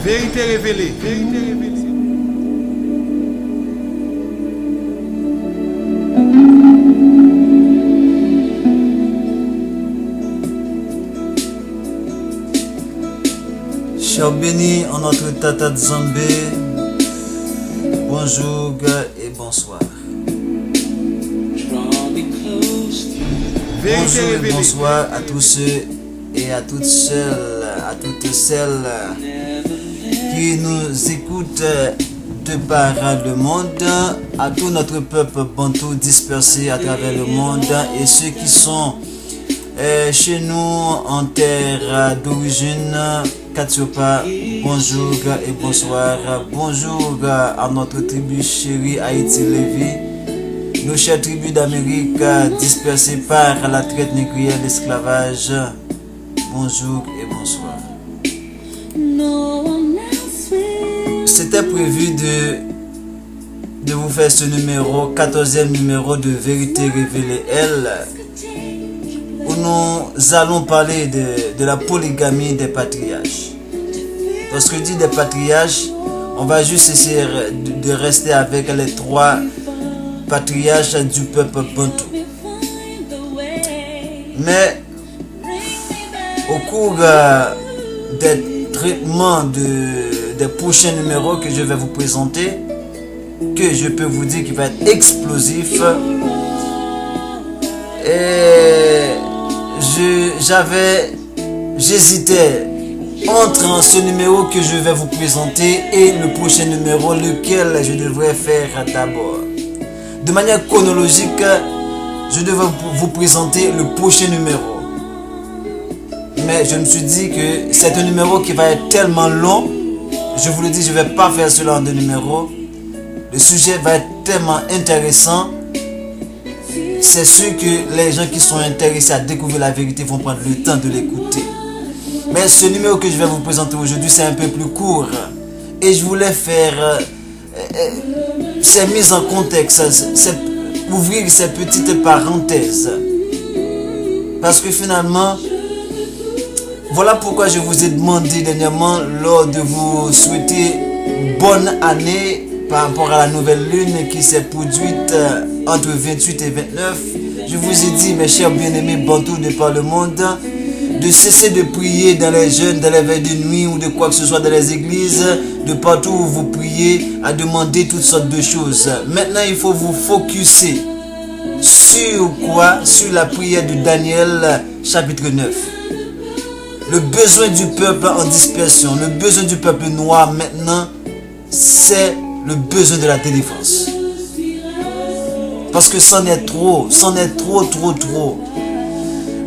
Vérité révélée. Vérité révélée. Cher béni en notre Tata Zambé, bonjour et bonsoir. Bonjour et bonsoir à tous ceux et à toutes celles qui nous écoutent de par le monde, à tout notre peuple bantou dispersé à travers le monde et ceux qui sont chez nous en terre d'origine. Katiopa, bonjour et bonsoir. Bonjour à notre tribu chérie Haïti Lévi, nos chères tribus d'Amérique dispersées par la traite négrière, l'esclavage. Bonjour et bonsoir. C'était prévu de vous faire ce numéro, 14e numéro de Vérité Révélée Elle, où nous allons parler de la polygamie des patriarches. Lorsque je dis des patriarches, on va juste essayer de rester avec les 3 patriarches du peuple bantou. Mais au cours des traitements des prochains numéros que je vais vous présenter, que je peux vous dire qu'il va être explosif, et j'hésitais entre ce numéro que je vais vous présenter et le prochain numéro, lequel je devrais faire d'abord. De manière chronologique, je devrais vous présenter le prochain numéro. Mais je me suis dit que c'est un numéro qui va être tellement long. Je vous le dis, je ne vais pas faire cela en 2 numéros. Le sujet va être tellement intéressant. C'est sûr que les gens qui sont intéressés à découvrir la vérité vont prendre le temps de l'écouter. Mais ce numéro que je vais vous présenter aujourd'hui, c'est un peu plus court. Et je voulais faire ces mises en contexte, ouvrir ces petites parenthèses. Parce que finalement, voilà pourquoi je vous ai demandé dernièrement, lors de vous souhaiter bonne année par rapport à la nouvelle lune qui s'est produite entre 28 et 29. Je vous ai dit, mes chers bien-aimés bantous de par le monde, de cesser de prier dans les jeûnes, dans les veilles de nuit ou de quoi que ce soit dans les églises, de partout où vous priez, à demander toutes sortes de choses. Maintenant, il faut vous focuser sur quoi? Sur la prière de Daniel, chapitre 9. Le besoin du peuple en dispersion, le besoin du peuple noir maintenant, c'est le besoin de la délivrance. Parce que c'en est trop, trop.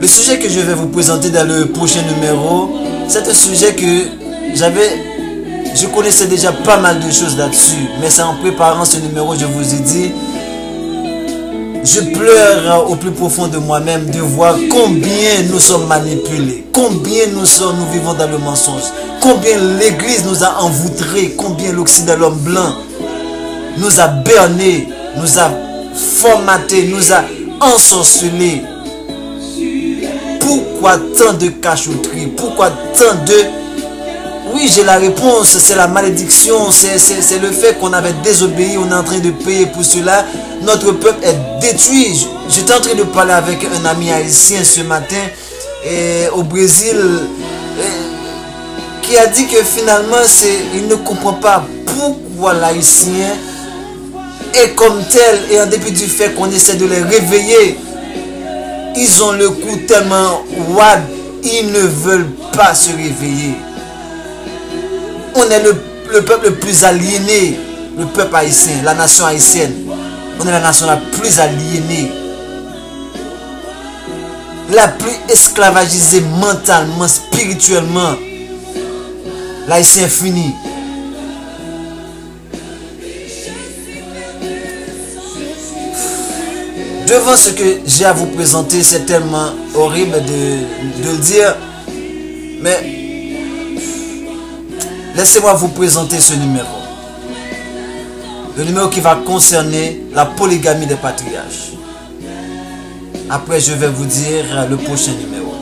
Le sujet que je vais vous présenter dans le prochain numéro, c'est un sujet que je connaissais déjà pas mal de choses là-dessus. Mais c'est en préparant ce numéro, je vous ai dit, je pleure au plus profond de moi-même de voir combien nous sommes manipulés, combien nous vivons dans le mensonge, combien l'Église nous a envoûtrés, combien l'Occident, l'homme blanc, nous a bernés, nous a formatés, nous a ensorcelés. Pourquoi tant de cachotterie? Pourquoi tant de... Oui, j'ai la réponse, c'est la malédiction, c'est le fait qu'on avait désobéi, on est en train de payer pour cela. Notre peuple est détruit. J'étais en train de parler avec un ami haïtien ce matin au Brésil qui a dit que finalement, il ne comprend pas pourquoi l'haïtien est comme tel, et en dépit du fait qu'on essaie de les réveiller, ils ont le coup tellement wad, ils ne veulent pas se réveiller. On est le peuple le plus aliéné, le peuple haïtien, la nation haïtienne. On est la nation la plus aliénée, la plus esclavagisée mentalement, spirituellement. L'haïtien fini. Devant ce que j'ai à vous présenter, c'est tellement horrible de le dire, mais laissez-moi vous présenter ce numéro. Le numéro qui va concerner la polygamie des patriarches. Après, je vais vous dire le prochain numéro.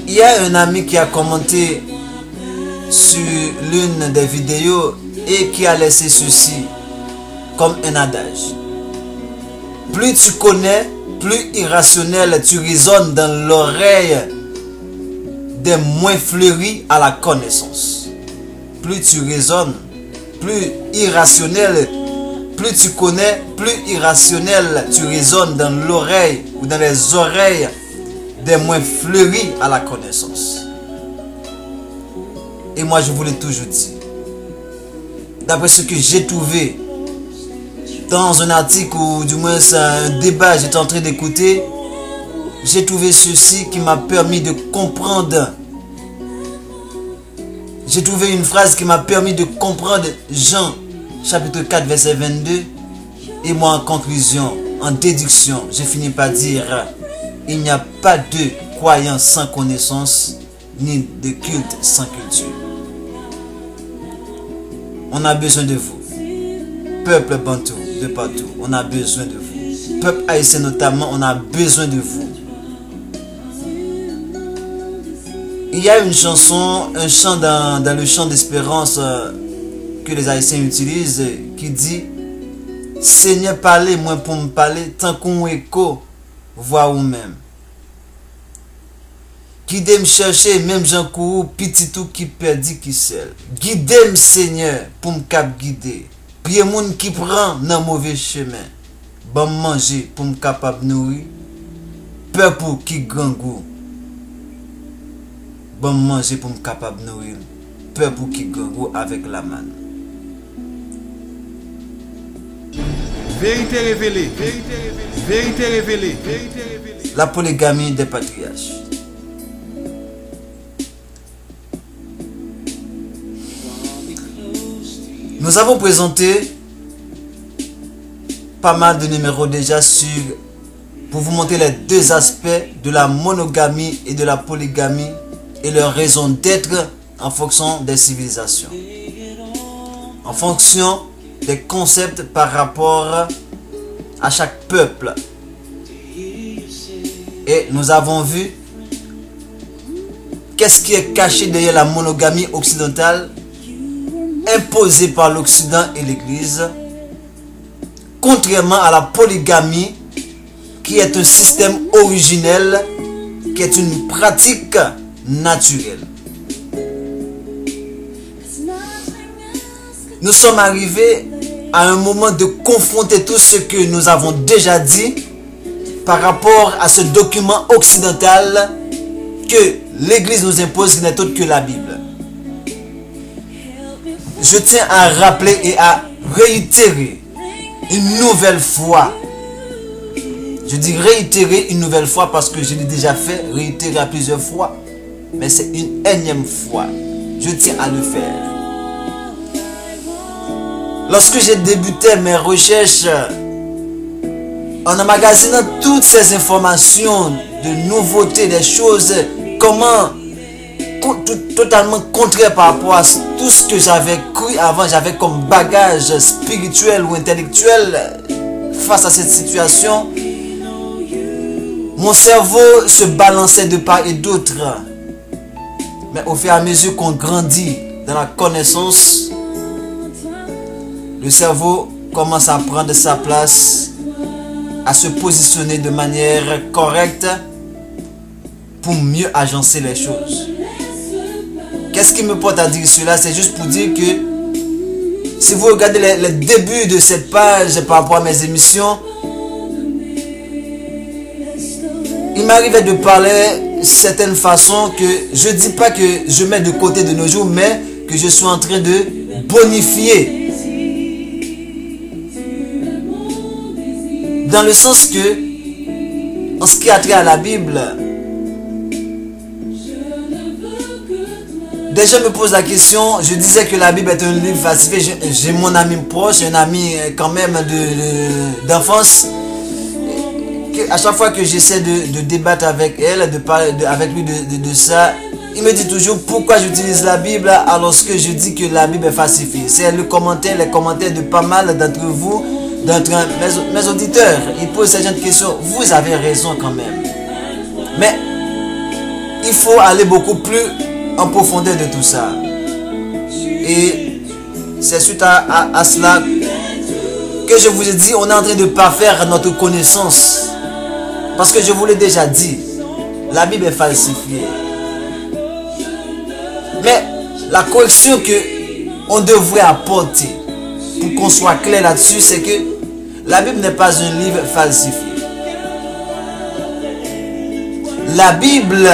Il y a un ami qui a commenté sur l'une des vidéos et qui a laissé ceci comme un adage. Plus tu connais, plus irrationnel tu résonnes dans l'oreille des moins fleuris à la connaissance. Plus tu raisonnes, plus irrationnel, plus tu connais, plus irrationnel tu résonnes dans l'oreille ou dans les oreilles des moins fleuris à la connaissance. Et moi je vous l'ai toujours dit, d'après ce que j'ai trouvé dans un article ou du moins un débat j'étais en train d'écouter, j'ai trouvé ceci qui m'a permis de comprendre. J'ai trouvé une phrase qui m'a permis de comprendre Jean chapitre 4 verset 22. Et moi en conclusion, en déduction, j'ai fini par dire: il n'y a pas de croyants sans connaissance, ni de culte sans culture. On a besoin de vous. Peuple bantou de partout, on a besoin de vous. Peuple haïtien notamment, on a besoin de vous. Il y a une chanson, un chant dans le chant d'espérance que les Haïtiens utilisent qui dit: Seigneur, parlez, moi pour me parler, tant qu'on écho, voix ou même. Guidez me chercher, même Jean Kourou, petit tout qui perdit qui seul. Guidez-moi, Seigneur, pour me cap guider. Priez moun qui prend dans mauvais chemin. Bon manger pour me capable nourrir. Peuple qui grand goût. Bon manger pour me capable nourrir. Peuple qui grand goût avec la manne. Vérité révélée. Vérité révélée. La polygamie des patriarches. Nous avons présenté pas mal de numéros déjà pour vous montrer les deux aspects de la monogamie et de la polygamie et leur raison d'être en fonction des civilisations, en fonction des concepts par rapport à chaque peuple. Et nous avons vu qu'est-ce qui est caché derrière la monogamie occidentale imposée par l'Occident et l'Église, contrairement à la polygamie qui est un système originel, qui est une pratique naturelle. Nous sommes arrivés à un moment de confronter tout ce que nous avons déjà dit par rapport à ce document occidental que l'Église nous impose, qui n'est autre que la Bible. Je tiens à rappeler et à réitérer une nouvelle fois. Je dis réitérer une nouvelle fois parce que je l'ai déjà fait, réitérer à plusieurs fois. Mais c'est une énième fois. Je tiens à le faire. Lorsque j'ai débuté mes recherches en emmagasinant toutes ces informations de nouveautés, des choses, comment totalement contraire par rapport à tout ce que j'avais cru avant, j'avais comme bagage spirituel ou intellectuel face à cette situation, mon cerveau se balançait de part et d'autre. Mais au fur et à mesure qu'on grandit dans la connaissance, le cerveau commence à prendre sa place, à se positionner de manière correcte pour mieux agencer les choses. Qu'est-ce qui me porte à dire cela? C'est juste pour dire que si vous regardez les débuts de cette page par rapport à mes émissions, il m'arrivait de parler de certaines façons que je ne dis pas que je mets de côté de nos jours, mais que je suis en train de bonifier. Dans le sens que, en ce qui a trait à la Bible, déjà me pose la question, je disais que la Bible est un livre falsifié. J'ai mon ami proche, un ami quand même d'enfance. À chaque fois que j'essaie de débattre avec elle, de parler avec lui de ça, il me dit toujours pourquoi j'utilise la Bible alors que je dis que la Bible est falsifiée. C'est les commentaires de pas mal d'entre vous, d'entre mes auditeurs. Ils posent cette genre de questions. Vous avez raison quand même. Mais il faut aller beaucoup plus en profondeur de tout ça. Et c'est suite à cela que je vous ai dit, on est en train de parfaire notre connaissance. Parce que je vous l'ai déjà dit, la Bible est falsifiée. Mais la correction que on devrait apporter pour qu'on soit clair là-dessus, c'est que la Bible n'est pas un livre falsifié. La Bible,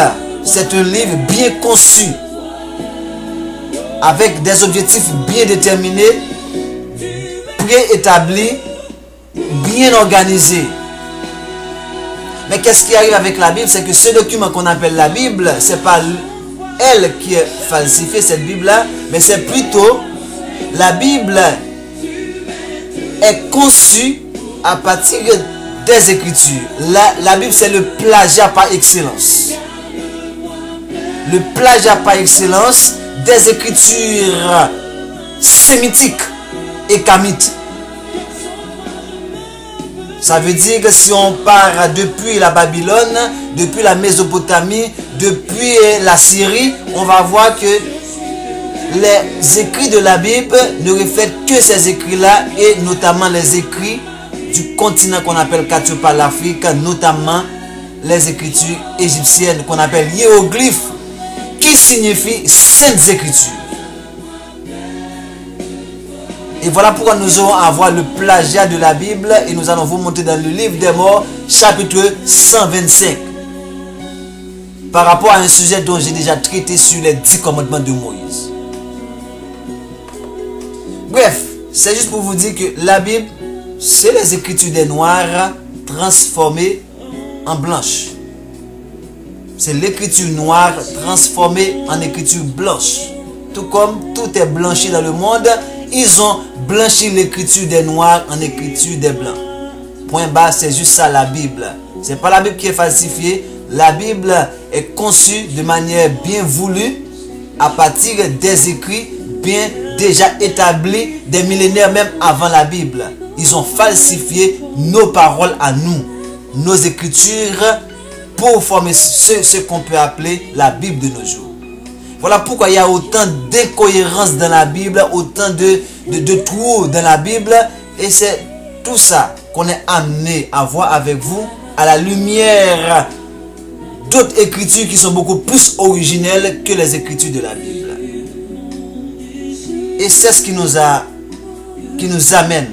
c'est un livre bien conçu, avec des objectifs bien déterminés, préétablis, bien organisés. Mais qu'est-ce qui arrive avec la Bible? C'est que ce document qu'on appelle la Bible, c'est pas elle qui est falsifiée, cette Bible-là, mais c'est plutôt la Bible est conçue à partir des Écritures. La Bible, c'est le plagiat par excellence. Le plagiat par excellence des Écritures sémitiques et kamites. Ça veut dire que si on part depuis la Babylone, depuis la Mésopotamie, depuis la Syrie, on va voir que les écrits de la Bible ne reflètent que ces écrits-là, et notamment les écrits du continent qu'on appelle Katiopa, l'Afrique, notamment les écritures égyptiennes qu'on appelle hiéroglyphes, qui signifient saintes écritures. Et voilà pourquoi nous aurons à voir le plagiat de la Bible, et nous allons vous montrer dans le livre des morts, chapitre 125, par rapport à un sujet dont j'ai déjà traité sur les 10 commandements de Moïse. Bref, c'est juste pour vous dire que la Bible, c'est les écritures des Noirs transformées en blanches. C'est l'écriture noire transformée en écriture blanche. Tout comme tout est blanchi dans le monde, ils ont blanchi l'écriture des Noirs en écriture des Blancs. Point bas, c'est juste ça la Bible. C'est pas la Bible qui est falsifiée. La Bible est conçue de manière bien voulue à partir des écrits bien déjà établis des millénaires même avant la Bible. Ils ont falsifié nos paroles à nous, nos écritures, pour former ce qu'on peut appeler la Bible de nos jours. Voilà pourquoi il y a autant d'incohérences dans la Bible, autant de trous dans la Bible. Et c'est tout ça qu'on est amené à voir avec vous à la lumière d'autres écritures qui sont beaucoup plus originelles que les écritures de la Bible. Et c'est ce qui nous amène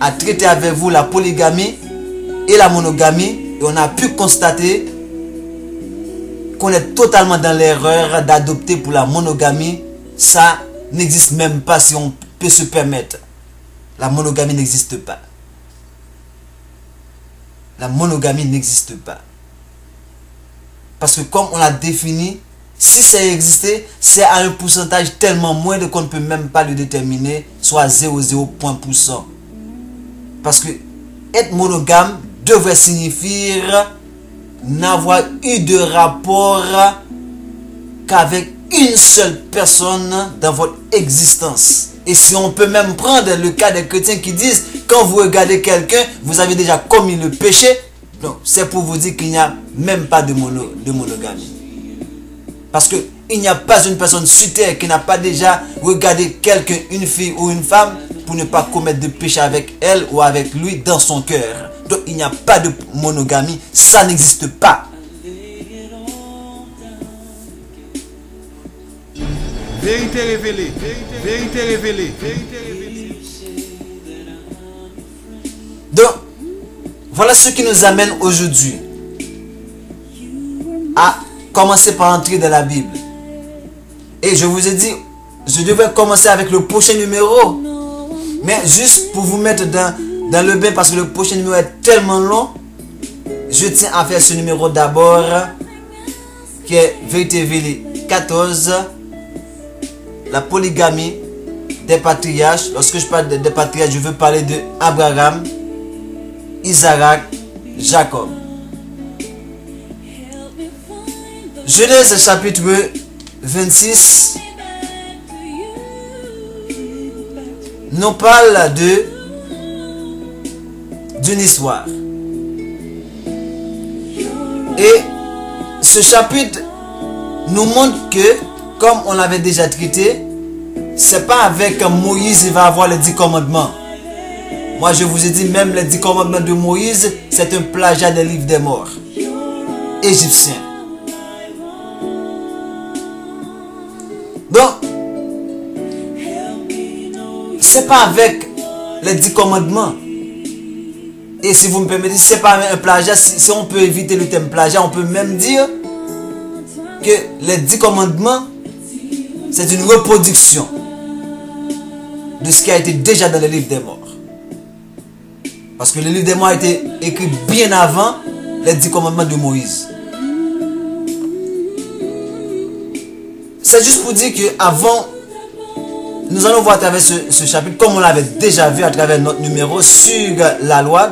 à traiter avec vous la polygamie et la monogamie. Et on a pu constater qu'on est totalement dans l'erreur d'adopter pour la monogamie. Ça n'existe même pas, si on peut se permettre. La monogamie n'existe pas. La monogamie n'existe pas. Parce que comme on l'a défini, si ça existait, c'est à un pourcentage tellement moindre qu'on ne peut même pas le déterminer, soit 0,0%. Parce que être monogame devrait signifier n'avoir eu de rapport qu'avec une seule personne dans votre existence. Et si on peut même prendre le cas des chrétiens qui disent, quand vous regardez quelqu'un, vous avez déjà commis le péché. Donc c'est pour vous dire qu'il n'y a même pas de monogamie. Parce que il n'y a pas une personne sur terre qui n'a pas déjà regardé quelqu'un, une fille ou une femme, pour ne pas commettre de péché avec elle ou avec lui dans son cœur. Donc il n'y a pas de monogamie, ça n'existe pas. Vérité révélée, vérité révélée, vérité révélée. Donc, voilà ce qui nous amène aujourd'hui à commencer par entrer dans la Bible. Et je vous ai dit, je devais commencer avec le prochain numéro. Mais juste pour vous mettre dans le bain, parce que le prochain numéro est tellement long, je tiens à faire ce numéro d'abord, qui est Vérité révélée 14, la polygamie des patriarches. Lorsque je parle des patriarches, je veux parler de Abraham, Isaac, Jacob. Genèse chapitre 26 nous parle d'une histoire. Et ce chapitre nous montre que, comme on l'avait déjà traité, c'est pas avec Moïse il va avoir les 10 commandements. Moi je vous ai dit, même les 10 commandements de Moïse, c'est un plagiat des livres des morts égyptiens. Donc, c'est pas avec les 10 commandements. Et si vous me permettez, c'est pas un plagiat. Si on peut éviter le thème plagiat, on peut même dire que les 10 commandements, c'est une reproduction de ce qui a été déjà dans le livre des morts. Parce que le livre des morts a été écrit bien avant les 10 commandements de Moïse. C'est juste pour dire que avant, nous allons voir à travers ce chapitre, comme on l'avait déjà vu à travers notre numéro sur la loi,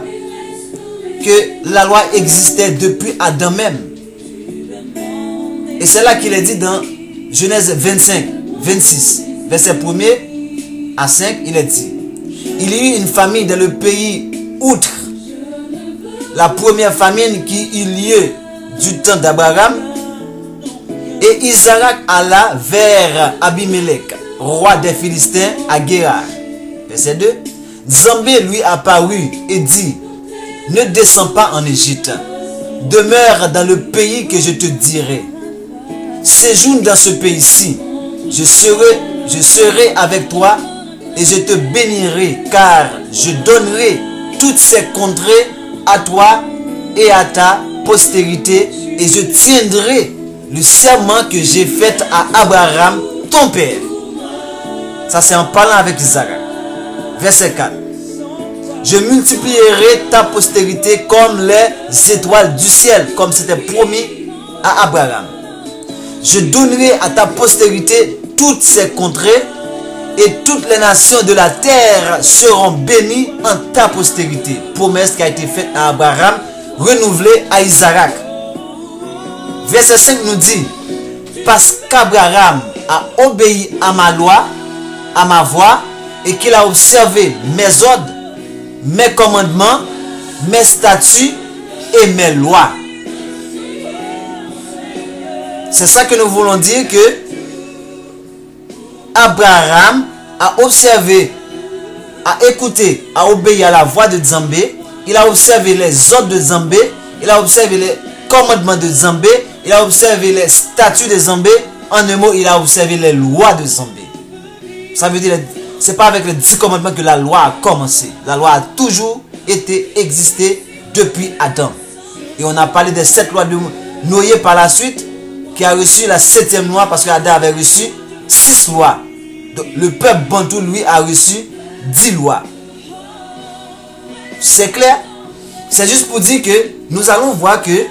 que la loi existait depuis Adam même. Et c'est là qu'il est dit dans Genèse 25, 26, verset 1er à 5, il est dit: il y eut une famine dans le pays outre. La première famine qui eut lieu du temps d'Abraham. Et Isaac alla vers Abimelech, roi des Philistins, à Guérar. Verset 2. Zambé lui apparut et dit: ne descends pas en Égypte, demeure dans le pays que je te dirai. Séjourne dans ce pays-ci, je serai avec toi et je te bénirai, car je donnerai toutes ces contrées à toi et à ta postérité, et je tiendrai le serment que j'ai fait à Abraham, ton père. Ça c'est en parlant avec Isaac. Verset 4. Je multiplierai ta postérité comme les étoiles du ciel, comme c'était promis à Abraham. Je donnerai à ta postérité toutes ces contrées, et toutes les nations de la terre seront bénies en ta postérité. Promesse qui a été faite à Abraham, renouvelée à Isaac. Verset 5 nous dit: parce qu'Abraham a obéi à ma loi, à ma voix, et qu'il a observé mes ordres, mes commandements, mes statuts et mes lois. C'est ça que nous voulons dire, que Abraham a observé, a écouté, a obéi à la voix de Nzambé. Il a observé les ordres de Nzambé, il a observé les commandements de Nzambé, il a observé les statuts de Nzambé. En un mot, il a observé les lois de Nzambé. Ça veut dire, c'est pas avec les 10 commandements que la loi a commencé. La loi a toujours existé depuis Adam. Et on a parlé des 7 lois de Noé par la suite, qui a reçu la 7e loi parce que Adam avait reçu 6 lois. Donc, le peuple bantou, lui, a reçu 10 lois. C'est clair? C'est juste pour dire que nous allons voir que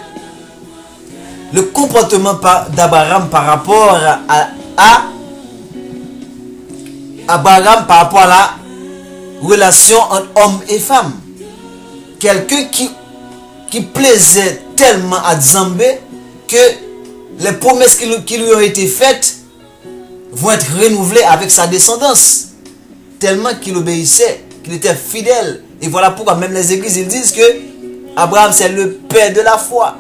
le comportement d'Abraham par rapport à Abraham par rapport à la relation entre homme et femme. Quelqu'un qui plaisait tellement à Nzambé que les promesses qui lui ont été faites vont être renouvelées avec sa descendance. Tellement qu'il obéissait, qu'il était fidèle. Et voilà pourquoi même les églises ils disent que Abraham c'est le père de la foi.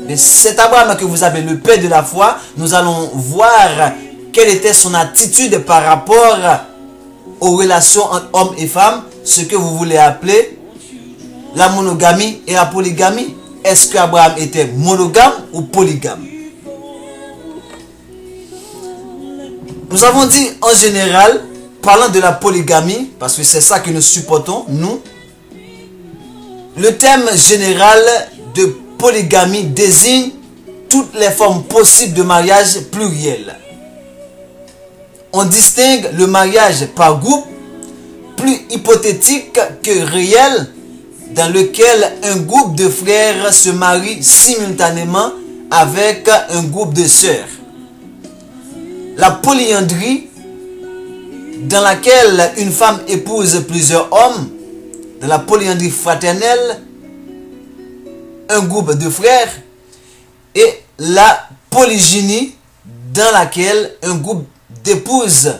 Et cet Abraham que vous avez le père de la foi, nous allons voir quelle était son attitude par rapport aux relations entre hommes et femmes, ce que vous voulez appeler la monogamie et la polygamie. Est-ce qu'Abraham était monogame ou polygame? Nous avons dit en général, parlant de la polygamie, parce que c'est ça que nous supportons, nous, le thème général de polygamie désigne toutes les formes possibles de mariage pluriel. On distingue le mariage par groupe, plus hypothétique que réel, dans lequel un groupe de frères se marie simultanément avec un groupe de sœurs. La polyandrie, dans laquelle une femme épouse plusieurs hommes, dans la polyandrie fraternelle, un groupe de frères, et la polygynie, dans laquelle un groupe d'épouses,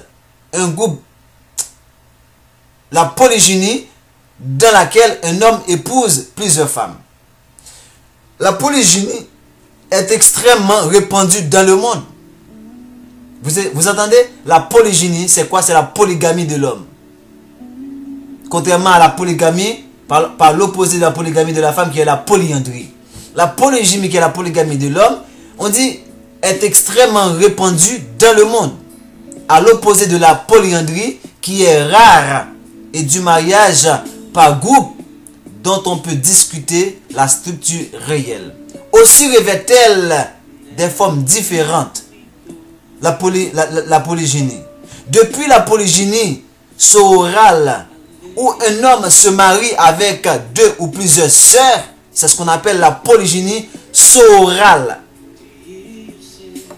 la polygynie, dans laquelle un homme épouse plusieurs femmes. La polygynie est extrêmement répandue dans le monde. Vous entendez? La polygynie, c'est quoi? C'est la polygamie de l'homme. Contrairement à la polygamie, par l'opposé de la polygamie de la femme, qui est la polyandrie. La polygynie, qui est la polygamie de l'homme, on dit, est extrêmement répandue dans le monde. À l'opposé de la polyandrie, qui est rare, et du mariage par groupe, dont on peut discuter la structure réelle. Aussi revêt-elle des formes différentes, la polygynie. Depuis la polygynie sororale, où un homme se marie avec 2 ou plusieurs sœurs, c'est ce qu'on appelle la polygynie sororale.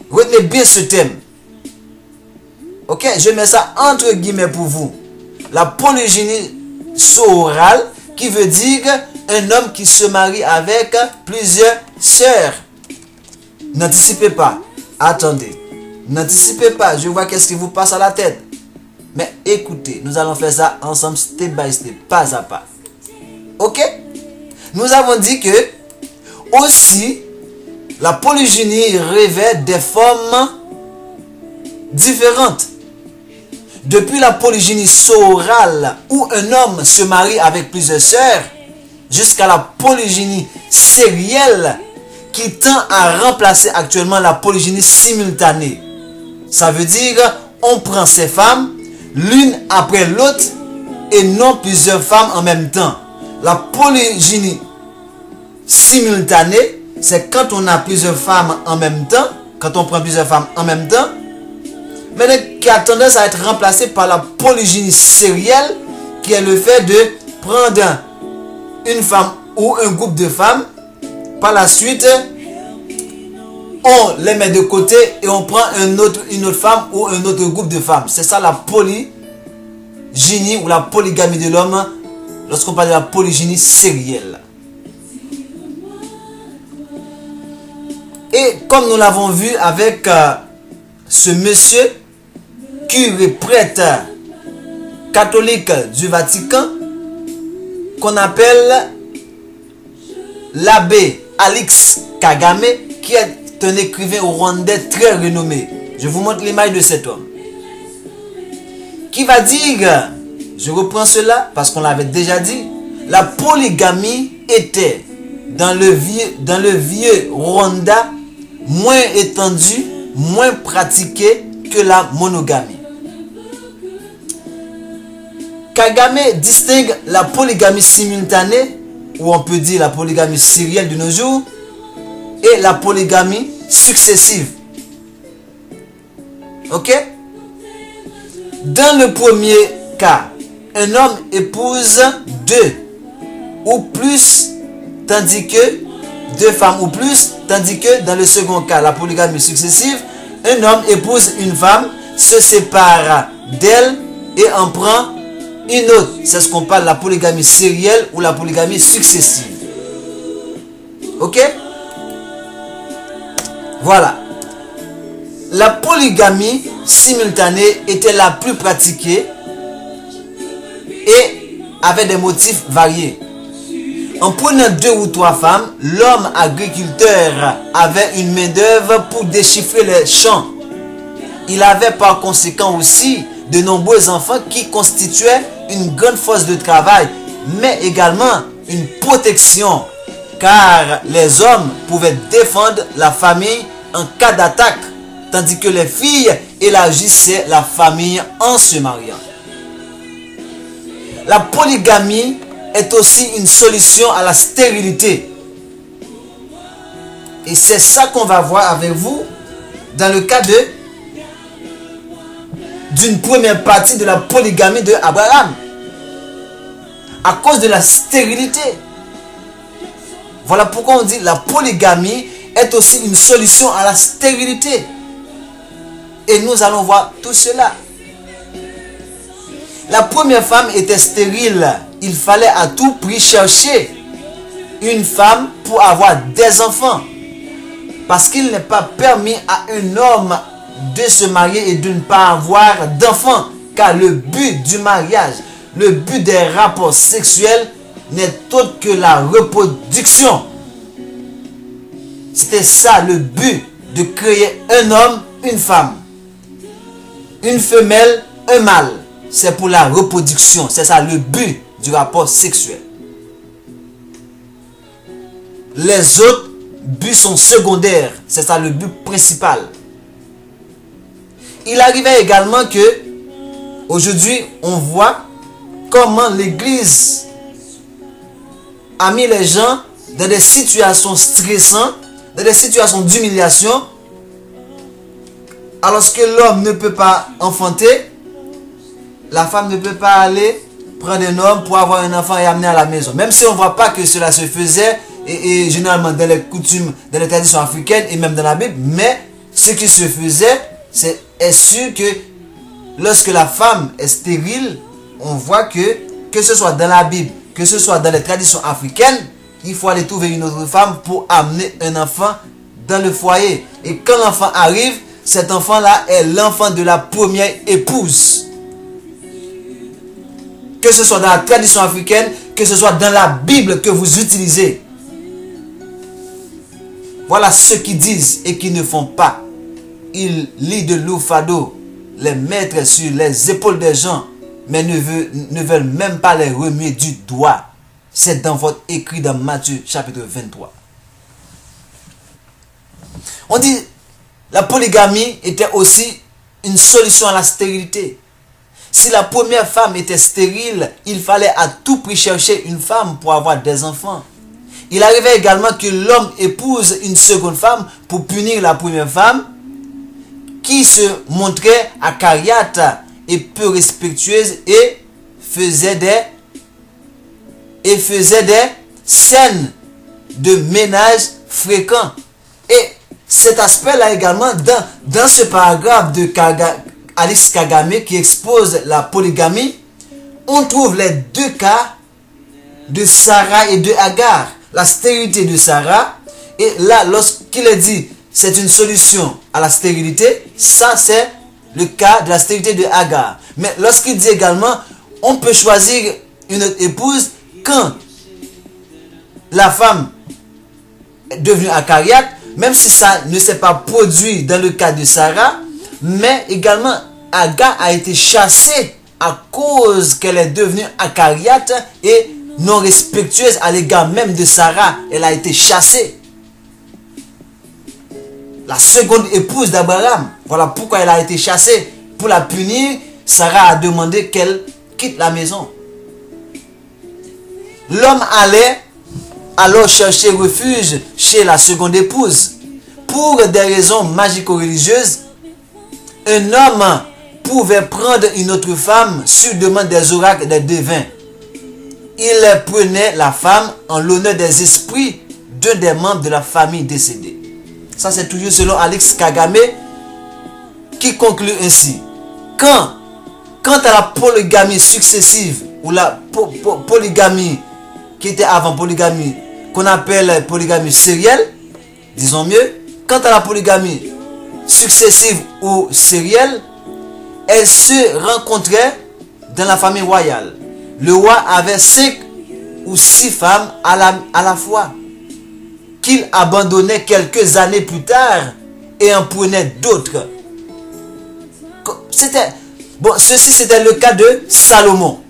Retenez bien ce thème. Ok, je mets ça entre guillemets pour vous. La polygynie sororale, qui veut dire un homme qui se marie avec plusieurs sœurs. N'anticipez pas. Attendez. N'anticipez pas. Je vois qu'est-ce qui vous passe à la tête. Mais écoutez, nous allons faire ça ensemble, step by step, pas à pas. Ok? Nous avons dit que aussi, la polygynie revêt des formes différentes. Depuis la polygynie sororale, où un homme se marie avec plusieurs sœurs, jusqu'à la polygynie sérielle, qui tend à remplacer actuellement la polygynie simultanée. Ça veut dire, on prend ces femmes, l'une après l'autre, et non plusieurs femmes en même temps. La polygynie simultanée, c'est quand on a plusieurs femmes en même temps, quand on prend plusieurs femmes en même temps, mais qui a tendance à être remplacée par la polygynie sérielle, qui est le fait de prendre une femme ou un groupe de femmes, par la suite, on les met de côté et on prend une autre femme ou un autre groupe de femmes. C'est ça la polygynie ou la polygamie de l'homme, lorsqu'on parle de la polygynie sérielle. Et comme nous l'avons vu avec ce monsieur, curé prêtre catholique du Vatican, qu'on appelle l'abbé Alix Kagame, qui est un écrivain rwandais très renommé. Je vous montre l'image de cet homme. Qui va dire, je reprends cela parce qu'on l'avait déjà dit, la polygamie était dans le vieux Rwanda moins étendue, moins pratiquée que la monogamie. Kagame distingue la polygamie simultanée, ou on peut dire la polygamie sérielle de nos jours, et la polygamie successive. Ok? Dans le premier cas, un homme épouse 2 ou plus, tandis que 2 femmes ou plus, tandis que dans le second cas, la polygamie successive, un homme épouse une femme, se sépare d'elle et en prend une autre. C'est ce qu'on parle de la polygamie sérielle ou la polygamie successive. Ok? Voilà. La polygamie simultanée était la plus pratiquée et avait des motifs variés. En prenant 2 ou 3 femmes, l'homme agriculteur avait une main-d'œuvre pour déchiffrer les champs. Il avait par conséquent aussi de nombreux enfants qui constituaient une grande force de travail, mais également une protection, car les hommes pouvaient défendre la famille en cas d'attaque, tandis que les filles élargissaient la famille en se mariant. La polygamie est aussi une solution à la stérilité. Et c'est ça qu'on va voir avec vous dans le cas d'une première partie de la polygamie de Abraham. À cause de la stérilité. Voilà pourquoi on dit la polygamie est aussi une solution à la stérilité. Et nous allons voir tout cela. La première femme était stérile. Il fallait à tout prix chercher une femme pour avoir des enfants. Parce qu'il n'est pas permis à un homme de se marier et de ne pas avoir d'enfants. Car le but du mariage, le but des rapports sexuels n'est autre que la reproduction. C'était ça le but de créer un homme, une femme. une femelle, un mâle. C'est pour la reproduction. C'est ça le but du rapport sexuel. Les autres buts sont secondaires. C'est ça le but principal. Il arrivait également que aujourd'hui on voit comment l'Église a mis les gens dans des situations stressantes, dans des situations d'humiliation. Alors que l'homme ne peut pas enfanter, la femme ne peut pas aller prendre un homme pour avoir un enfant et amener à la maison. Même si on ne voit pas que cela se faisait, et généralement dans les coutumes, dans les traditions africaines et même dans la Bible, mais ce qui se faisait, est sûr que lorsque la femme est stérile, on voit que ce soit dans la Bible, que ce soit dans les traditions africaines, il faut aller trouver une autre femme pour amener un enfant dans le foyer. Et quand l'enfant arrive, cet enfant-là est l'enfant de la première épouse. Que ce soit dans la tradition africaine, que ce soit dans la Bible que vous utilisez. Voilà ceux qui disent et qui ne font pas. Ils lient de l'oufado, les mettre sur les épaules des gens, mais ne veulent même pas les remuer du doigt. C'est dans votre écrit dans Matthieu chapitre 23. On dit la polygamie était aussi une solution à la stérilité. Si la première femme était stérile, il fallait à tout prix chercher une femme pour avoir des enfants. Il arrivait également que l'homme épouse une seconde femme pour punir la première femme qui se montrait acariate et peu respectueuse et faisait des scènes de ménage fréquents. Et cet aspect-là également, dans ce paragraphe de Alice Kagame qui expose la polygamie, on trouve les deux cas de Sarah et de Agar. La stérilité de Sarah, et là, lorsqu'il est dit c'est une solution à la stérilité, ça c'est le cas de la stérilité de Agar. Mais lorsqu'il dit également, on peut choisir une autre épouse quand la femme est devenue acariate, même si ça ne s'est pas produit dans le cas de Sarah, mais également Agar a été chassée à cause qu'elle est devenue acariate et non respectueuse à l'égard même de Sarah. Elle a été chassée. La seconde épouse d'Abraham. Voilà pourquoi elle a été chassée. Pour la punir, Sarah a demandé qu'elle quitte la maison. L'homme allait alors chercher refuge chez la seconde épouse. Pour des raisons magico-religieuses, un homme pouvait prendre une autre femme sur demande des oracles des devins. Il prenait la femme en l'honneur des esprits d'un des membres de la famille décédée. Ça c'est toujours selon Alex Kagame qui conclut ainsi. Quant à la polygamie successive ou la polygamie qui était avant polygamie, qu'on appelle polygamie sérielle, disons mieux, quant à la polygamie successive ou sérielle, elle se rencontrait dans la famille royale. Le roi avait 5 ou 6 femmes à la fois, qu'il abandonnait quelques années plus tard et en prenait d'autres. Ceci c'était le cas de Salomon.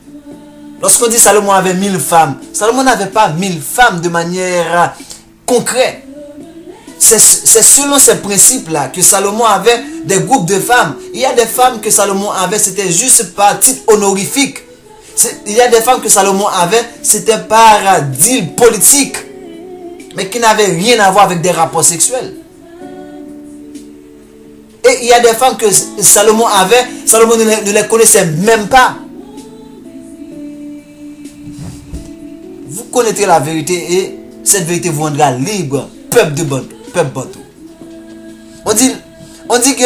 Lorsqu'on dit Salomon avait 1000 femmes, Salomon n'avait pas 1000 femmes de manière concrète. C'est selon ces principes-là que Salomon avait des groupes de femmes. Il y a des femmes que Salomon avait, c'était juste par titre honorifique. Il y a des femmes que Salomon avait, c'était par deal politique, mais qui n'avaient rien à voir avec des rapports sexuels. Et il y a des femmes que Salomon avait, Salomon ne les connaissait même pas. Vous connaîtrez la vérité et cette vérité vous rendra libre, peuple de Bantou. On dit que,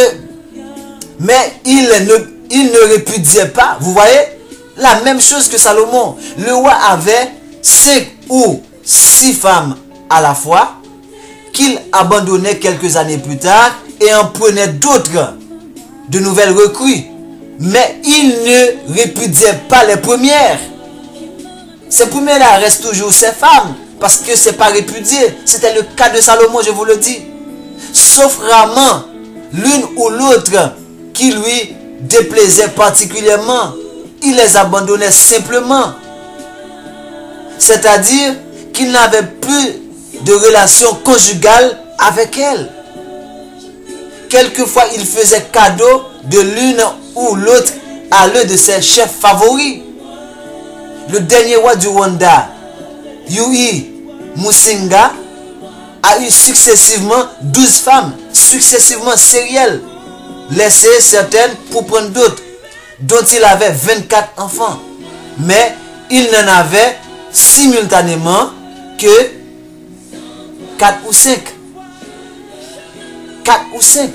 mais il ne répudiait pas, vous voyez, la même chose que Salomon. Le roi avait 5 ou 6 femmes à la fois, qu'il abandonnait quelques années plus tard et en prenait d'autres, de nouvelles recrues. Mais il ne répudiait pas les premières. Ces premières-là restent toujours ses femmes, parce que c'est pas répudié. C'était le cas de Salomon, je vous le dis. Sauf rarement l'une ou l'autre qui lui déplaisait particulièrement, il les abandonnait simplement. C'est-à-dire qu'il n'avait plus de relation conjugale avec elle. Quelquefois, il faisait cadeau de l'une ou l'autre à l'un de ses chefs favoris. Le dernier roi du Rwanda, Yoweri Musinga, a eu successivement 12 femmes, successivement sérielles, laissées certaines pour prendre d'autres, dont il avait 24 enfants. Mais il n'en avait simultanément que 4 ou 5. 4 ou 5.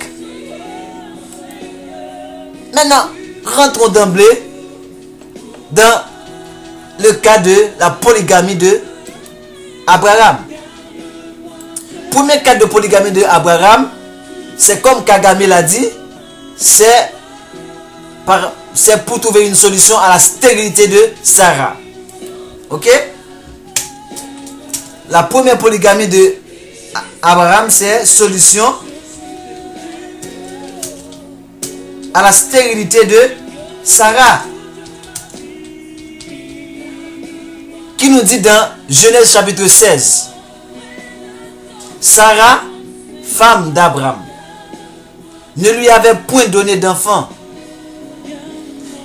Maintenant, rentrons d'emblée dans le cas de la polygamie de Abraham. Premier cas de polygamie de Abraham, c'est comme Kagame l'a dit, c'est pour trouver une solution à la stérilité de Sarah. Ok? La première polygamie de Abraham, c'est solution à la stérilité de Sarah. Qui nous dit dans Genèse chapitre 16, Sarah, femme d'Abraham, ne lui avait point donné d'enfant.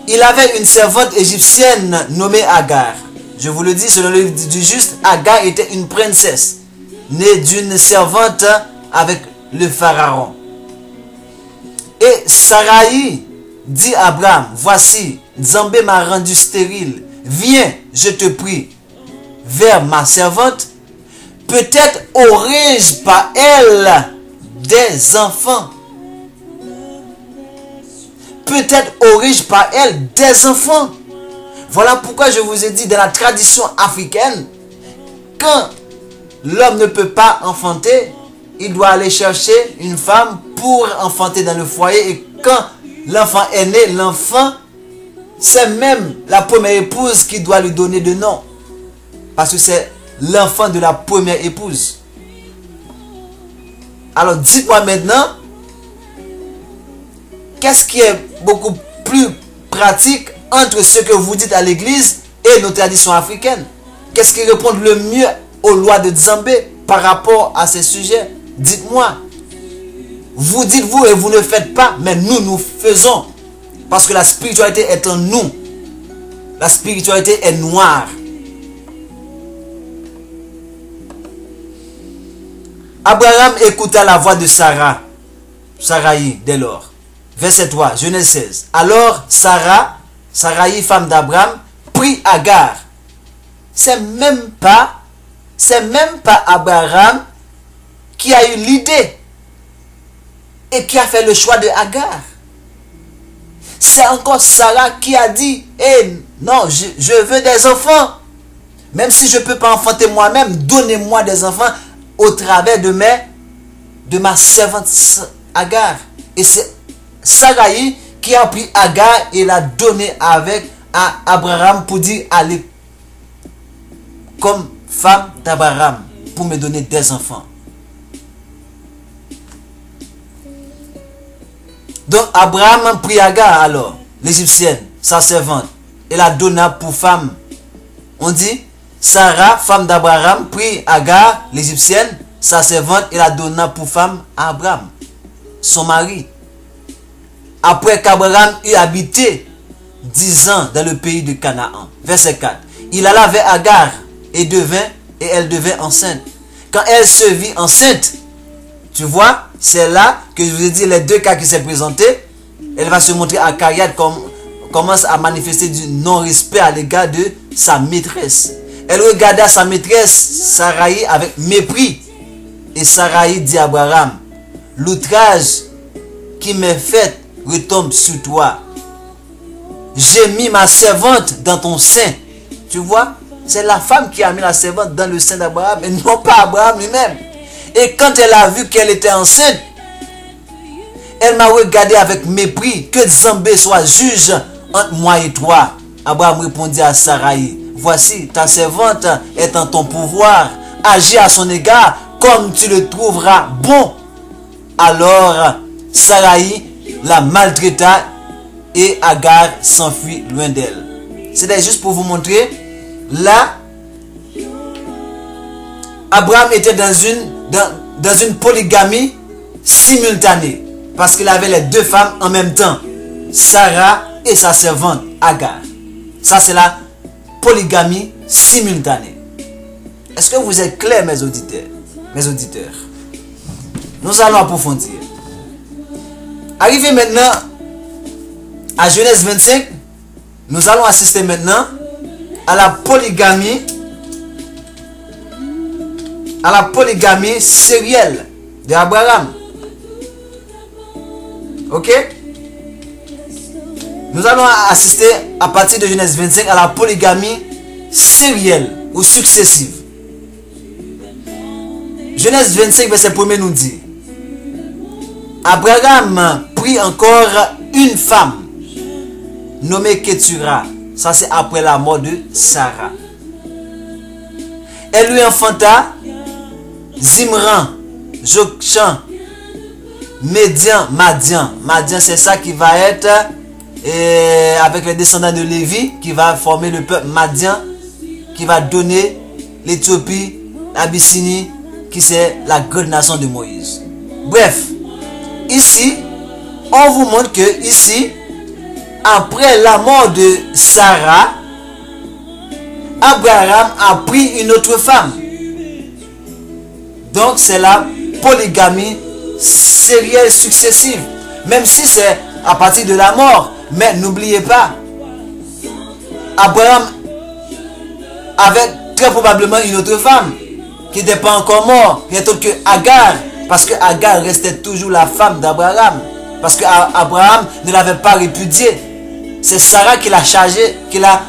Il avait une servante égyptienne nommée Agar. Je vous le dis, selon le livre du juste, Agar était une princesse, née d'une servante avec le pharaon. Et Sarai dit à Abraham, voici, Nzambé m'a rendu stérile. Viens, je te prie, vers ma servante. Peut-être aurais-je par elle des enfants. Peut-être aurais-je par elle des enfants. Voilà pourquoi je vous ai dit, dans la tradition africaine, quand l'homme ne peut pas enfanter, il doit aller chercher une femme pour enfanter dans le foyer. Et quand l'enfant est né, l'enfant, c'est même la première épouse qui doit lui donner de nom. Parce que c'est l'enfant de la première épouse. Alors dites-moi maintenant, qu'est-ce qui est beaucoup plus pratique entre ce que vous dites à l'église et nos traditions africaines? Qu'est-ce qui répond le mieux aux lois de Nzambé par rapport à ces sujets? Dites-moi. Vous dites vous et vous ne faites pas, mais nous faisons. Parce que la spiritualité est en nous. La spiritualité est noire. Abraham écouta la voix de Sarai dès lors. Verset 3, Genèse 16. Alors Sarai, femme d'Abraham, prit Agar. C'est même pas Abraham qui a eu l'idée et qui a fait le choix de Agar. C'est encore Sarah qui a dit, non, je veux des enfants. Même si je ne peux pas enfanter moi-même, donnez-moi des enfants au travers de ma servante Agar. Et c'est Sarai qui a pris Agar et l'a donné à Abraham pour dire, allez comme femme d'Abraham pour me donner des enfants. Donc Abraham prit Agar alors, l'égyptienne, sa servante, et la donna pour femme. On dit, Sarah, femme d'Abraham, prit Agar, l'égyptienne, sa servante, et la donna pour femme à Abraham, son mari. Après qu'Abraham eut habité 10 ans dans le pays de Canaan. Verset 4. Il alla vers Agar et elle devint enceinte. Quand elle se vit enceinte, tu vois, c'est là que je vous ai dit les deux cas qui s'est présenté. Elle va se montrer acariâtre, commence à manifester du non-respect à l'égard de sa maîtresse. Elle regarda sa maîtresse Sarai avec mépris. Et Sarai dit à Abraham, l'outrage qui m'est fait retombe sur toi. J'ai mis ma servante dans ton sein. Tu vois, c'est la femme qui a mis la servante dans le sein d'Abraham et non pas Abraham lui-même. Et quand elle a vu qu'elle était enceinte, elle m'a regardé avec mépris. Que Nzambé soit juge entre moi et toi. Abraham répondit à Sarai, voici ta servante est en ton pouvoir. Agis à son égard comme tu le trouveras bon. Alors Sarai la maltraita et Agar s'enfuit loin d'elle. C'était juste pour vous montrer. Là, Abraham était dans une polygamie simultanée. Parce qu'il avait les deux femmes en même temps. Sarah et sa servante Agar. Ça, c'est la polygamie simultanée. Est-ce que vous êtes clairs, mes auditeurs? Nous allons approfondir. Arrivé maintenant à Genèse 25, nous allons assister maintenant à la polygamie sérielle d'Abraham. Ok? Nous allons assister à partir de Genèse 25 à la polygamie sérielle ou successive. Genèse 25 verset 1 nous dit: Abraham prit encore une femme nommée Ketura. Ça c'est après la mort de Sarah. Elle lui enfanta Zimran, Jokshan, Madian. Madian, c'est ça qui va être avec les descendants de Lévi, qui va former le peuple Madian, qui va donner l'Éthiopie, l'Abyssinie, qui c'est la grande nation de Moïse. Bref, ici, on vous montre que ici, après la mort de Sarah, Abraham a pris une autre femme. Donc c'est la polygamie sérielle successive. Même si c'est à partir de la mort. Mais n'oubliez pas, Abraham avait très probablement une autre femme qui n'était pas encore morte, qui est autre que Agar. Parce que Agar restait toujours la femme d'Abraham. Parce que Abraham ne l'avait pas répudiée. C'est Sarah qui l'a chargée, qui l'a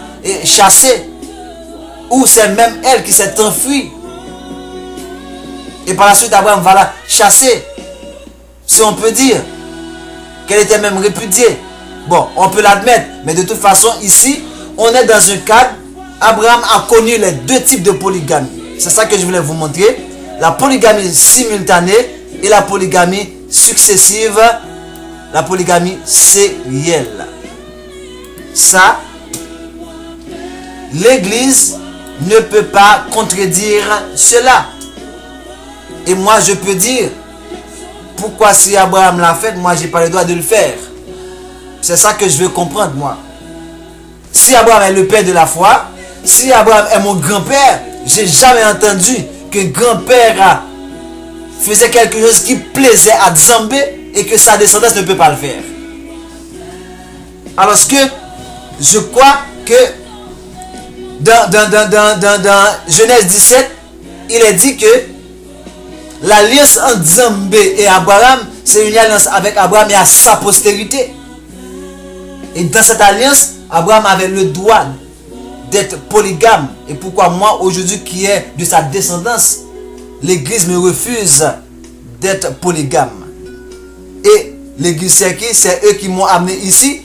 chassée. Ou c'est même elle qui s'est enfuie. Et par la suite, Abraham va la chasser. Si on peut dire qu'elle était même répudiée. Bon, on peut l'admettre. Mais de toute façon, ici, on est dans un cadre. Abraham a connu les deux types de polygamie. C'est ça que je voulais vous montrer. La polygamie simultanée et la polygamie successive. La polygamie sérielle. Ça, l'Église ne peut pas contredire cela. Et moi, je peux dire, pourquoi si Abraham l'a fait, moi, j'ai pas le droit de le faire. C'est ça que je veux comprendre, moi. Si Abraham est le père de la foi, si Abraham est mon grand-père, j'ai jamais entendu que grand-père faisait quelque chose qui plaisait à Nzambé et que sa descendance ne peut pas le faire. Alors que je crois que dans Genèse 17, il est dit que l'alliance entre Nzambé et Abraham, c'est une alliance avec Abraham et à sa postérité. Et dans cette alliance, Abraham avait le droit d'être polygame. Et pourquoi moi, aujourd'hui, qui est de sa descendance, l'Église me refuse d'être polygame. Et l'Église, c'est qui? C'est eux qui m'ont amené ici,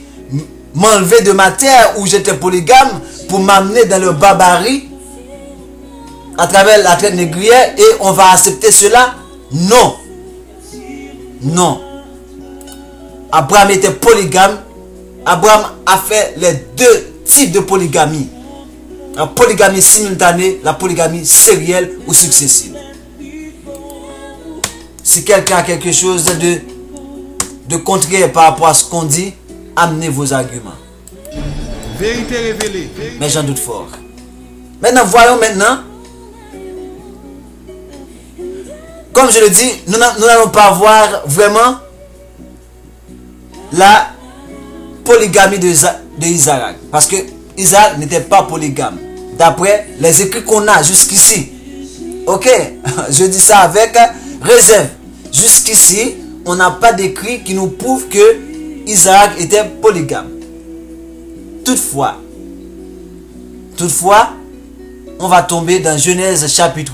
m'enlever de ma terre où j'étais polygame pour m'amener dans le barbarie à travers la traite négrière. Et on va accepter cela? Non. Non. Abraham était polygame. Abraham a fait les deux types de polygamie. La polygamie simultanée, la polygamie sérielle ou successive. Si quelqu'un a quelque chose de contraire par rapport à ce qu'on dit, amenez vos arguments. Vérité révélée. Mais j'en doute fort. Maintenant, voyons maintenant. Comme je le dis, nous n'allons pas voir vraiment la polygamie de Isaac. Parce que Isaac n'était pas polygame. D'après les écrits qu'on a jusqu'ici. Ok, je dis ça avec réserve. Jusqu'ici, on n'a pas d'écrit qui nous prouve que Isaac était polygame. Toutefois, on va tomber dans Genèse chapitre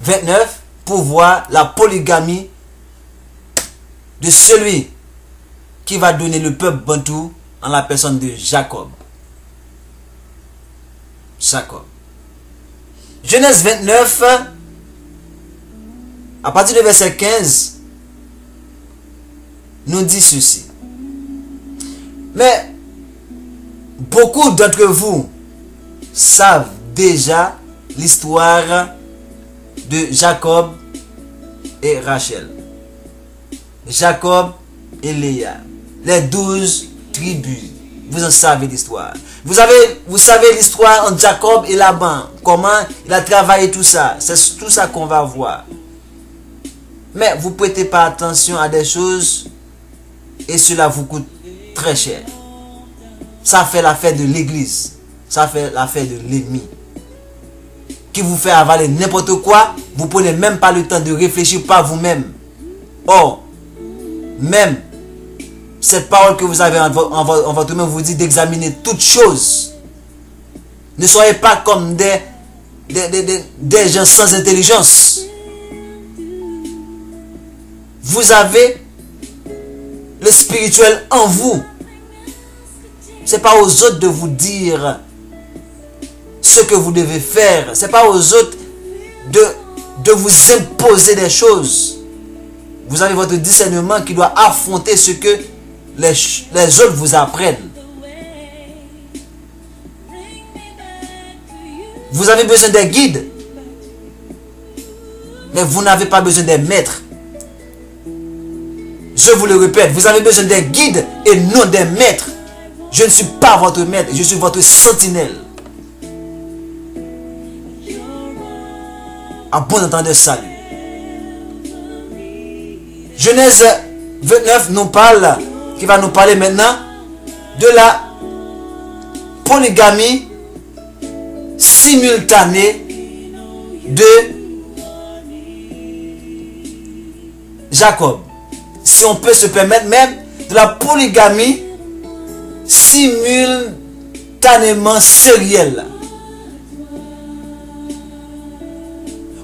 29 pour voir la polygamie de celui qui va donner le peuple bantou en la personne de Jacob. Genèse 29, à partir du verset 15, nous dit ceci. Mais beaucoup d'entre vous savent déjà l'histoire de Jacob et Rachel. Jacob et Léa. Les 12 tribus. Vous en savez l'histoire. Vous savez l'histoire entre Jacob et Laban. Comment il a travaillé tout ça. C'est tout ça qu'on va voir. Mais vous prêtez pas attention à des choses et cela vous coûte très cher. Ça fait l'affaire de l'église. Ça fait l'affaire de l'ennemi. Qui vous fait avaler n'importe quoi. Vous prenez même pas le temps de réfléchir par vous-même. Or, même cette parole que vous avez en votre main vous dit d'examiner toutes choses. Ne soyez pas comme des gens sans intelligence. Vous avez le spirituel en vous. Ce n'est pas aux autres de vous dire ce que vous devez faire. Ce n'est pas aux autres de vous imposer des choses. Vous avez votre discernement qui doit affronter ce que les autres vous apprennent. Vous avez besoin des guides. Mais vous n'avez pas besoin des maîtres. Je vous le répète, vous avez besoin des guides et non des maîtres. Je ne suis pas votre maître, je suis votre sentinelle. À bon entendeur, salut. Genèse 29 nous parle, qui va nous parler maintenant de la polygamie simultanée de Jacob. Si on peut se permettre même de la polygamie simultanément sérielle.